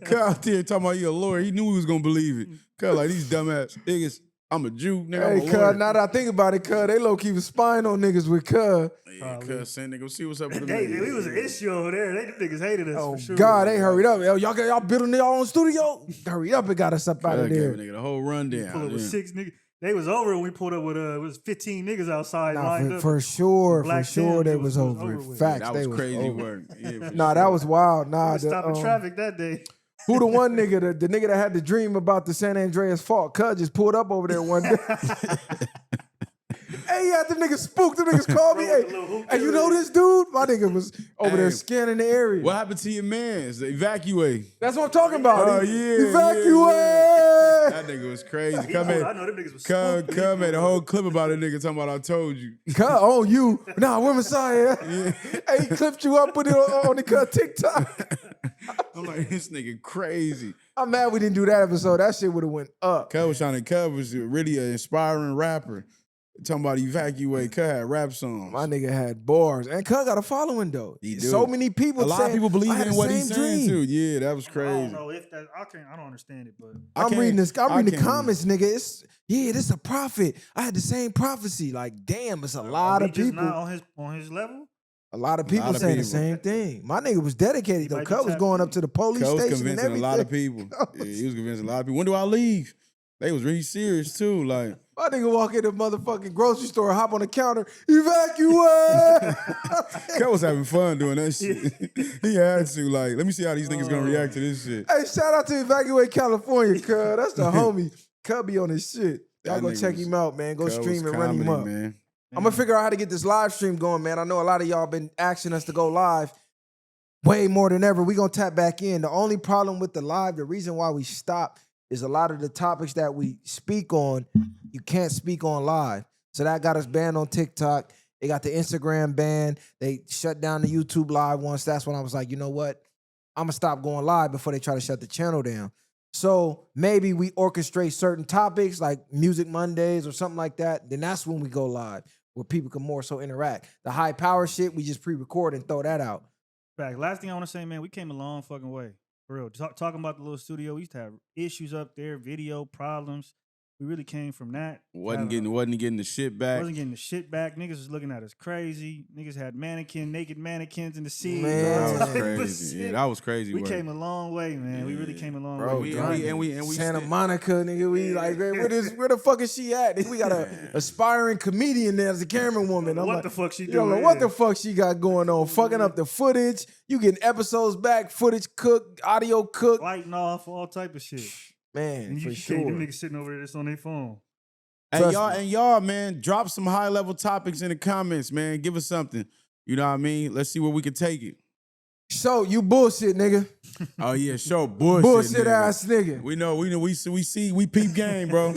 Cuz out there talking about he a lawyer. He knew he was gonna believe it. Cuz like these dumbass niggas. I'm a Jew, nigga. I'm Hey, a Cuz, lawyer. now that I think about it, Cuz, they low-key was spying on niggas with Cuz. Yeah, Cuz saying nigga, see what's up with them. They, niggas. we was an issue over there. Them niggas hated us Oh, for sure. God, they hurried up. Yo, y'all building y'all own studio? Hurry up and got us up out Cuz of gave there. a nigga the whole rundown. Pull up with yeah. 6 niggas. They was over when we pulled up with it was 15 niggas outside lined Nah, up. for sure, Black they Timbs, was it over. was with. Facts, That they was was crazy over. work. Yeah, for Nah, that sure. was wild. Nah, We stopping traffic that day. who the one nigga, the nigga that had the dream about the San Andreas fault? Cuz just pulled up over there one day. Hey, yeah, them niggas spooked. Them niggas called me. Bro, with the little hoop Hey, you know this dude? My nigga was over there Hey, scanning the area. What happened to your mans? The evacuate. That's what I'm talking about. Oh, yeah, Evacuate. That nigga was crazy. He Come pulled- in. I know them niggas was Come spooked. made a whole clip about a nigga talking about I told you. Cuz, oh, you. Nah, we're Messiah. Hey, he clipped you up, put it on the cut TikTok. I'm like, this nigga crazy. I'm mad we didn't do that episode. That shit would have went up. Cuz was really an inspiring rapper. Talking about evacuate. Cuz had rap songs. My nigga had bars. And Cuz got a following, though. He do. So many people A lot saying, of people believe I had in the what he's same saying dream. too. Yeah, that was I crazy. don't know if that. I don't understand it, but I'm can't- reading this. I'm I reading the can't- comments, nigga. This a prophet. I had the same prophecy. Like, damn, it's a lot we of just people. not on his level. A lot of people lot of saying the people. same thing. My nigga was dedicated though. might be Cuz was tapped going in. up to the police Cuz was station and convincing a everything. lot of people. Yeah, he was convincing a lot of people. When do I leave? They was really serious too. Like, My nigga walk in the motherfucking grocery store, hop on the counter, evacuate. Cuz was having fun doing that shit. He had to. Like, let me see how these niggas gonna react to this shit. Hey, shout out to Evacuate California, cuz. That's the homie. Cuz be on his shit. Y'all That go nigga check was- him out, man. Go Cuz stream was and run him comedy, up. man. I'm gonna figure out how to get this live stream going, man. I know a lot of y'all been asking us to go live way more than ever. We gonna tap back in. The only problem with the live, the reason why we stopped is a lot of the topics that we speak on, you can't speak on live. So that got us banned on TikTok. They got the Instagram banned. They shut down the YouTube live once. That's when I was like, you know what? I'm gonna stop going live before they try to shut the channel down. So maybe we orchestrate certain topics like Music Mondays or something like that. Then that's when we go live, where people can more so interact. The high power shit, we just pre-record and throw that out. Back. Last thing I want to say, man, we came a long fucking way. For real. Talking about the little studio, we used to have issues up there, video problems. We really came from that. Wasn't getting the shit back. Wasn't getting the shit back. Niggas was looking at us crazy. Niggas had naked mannequins in the scene. Man. That was crazy. Yeah, that was crazy. We came a long way, man. We really came a long Bro, way. We Santa Monica, nigga. We like, where the fuck is she at? We got a aspiring comedian there as a camera woman. What the fuck she doing? Like, what the fuck she got going on? Fucking up the footage. You getting episodes back, footage cooked, audio cooked. Lighting off, all type of shit. Man, and for you sure. Them niggas sitting over there just on their phone. And y'all, man, drop some high level topics in the comments, man. Give us something. You know what I mean? Let's see where we can take it. So you bullshit, nigga. Oh yeah, show bullshit. Bullshit nigga. ass nigga. We know, we see, we peep game, bro.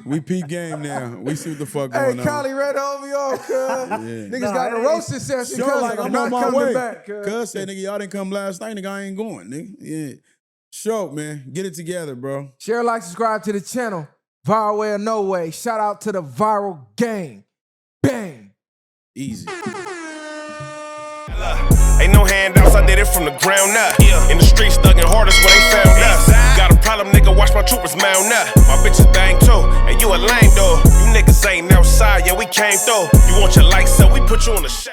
We peep game now. We see what the fuck going on. Hey, Kylie read over y'all, cuz. Niggas got a roasting session, Show cuz. like I'm not on my coming way. back, cuz. Cuz said, nigga, y'all didn't come last night, nigga. I ain't going, nigga. Yeah. Show, man. Get it together, bro. Share, like, subscribe to the channel. Viral way or no way. Shout out to the viral gang. Bang. Easy. Ain't no handouts, I did it from the ground up. In the streets, thugging hardest where they found us. Got a problem, nigga, watch my troopers mount up. My bitches bang too, and you a lame though. You niggas ain't outside, yeah, we came through. You want your lights up, we put you on the shade.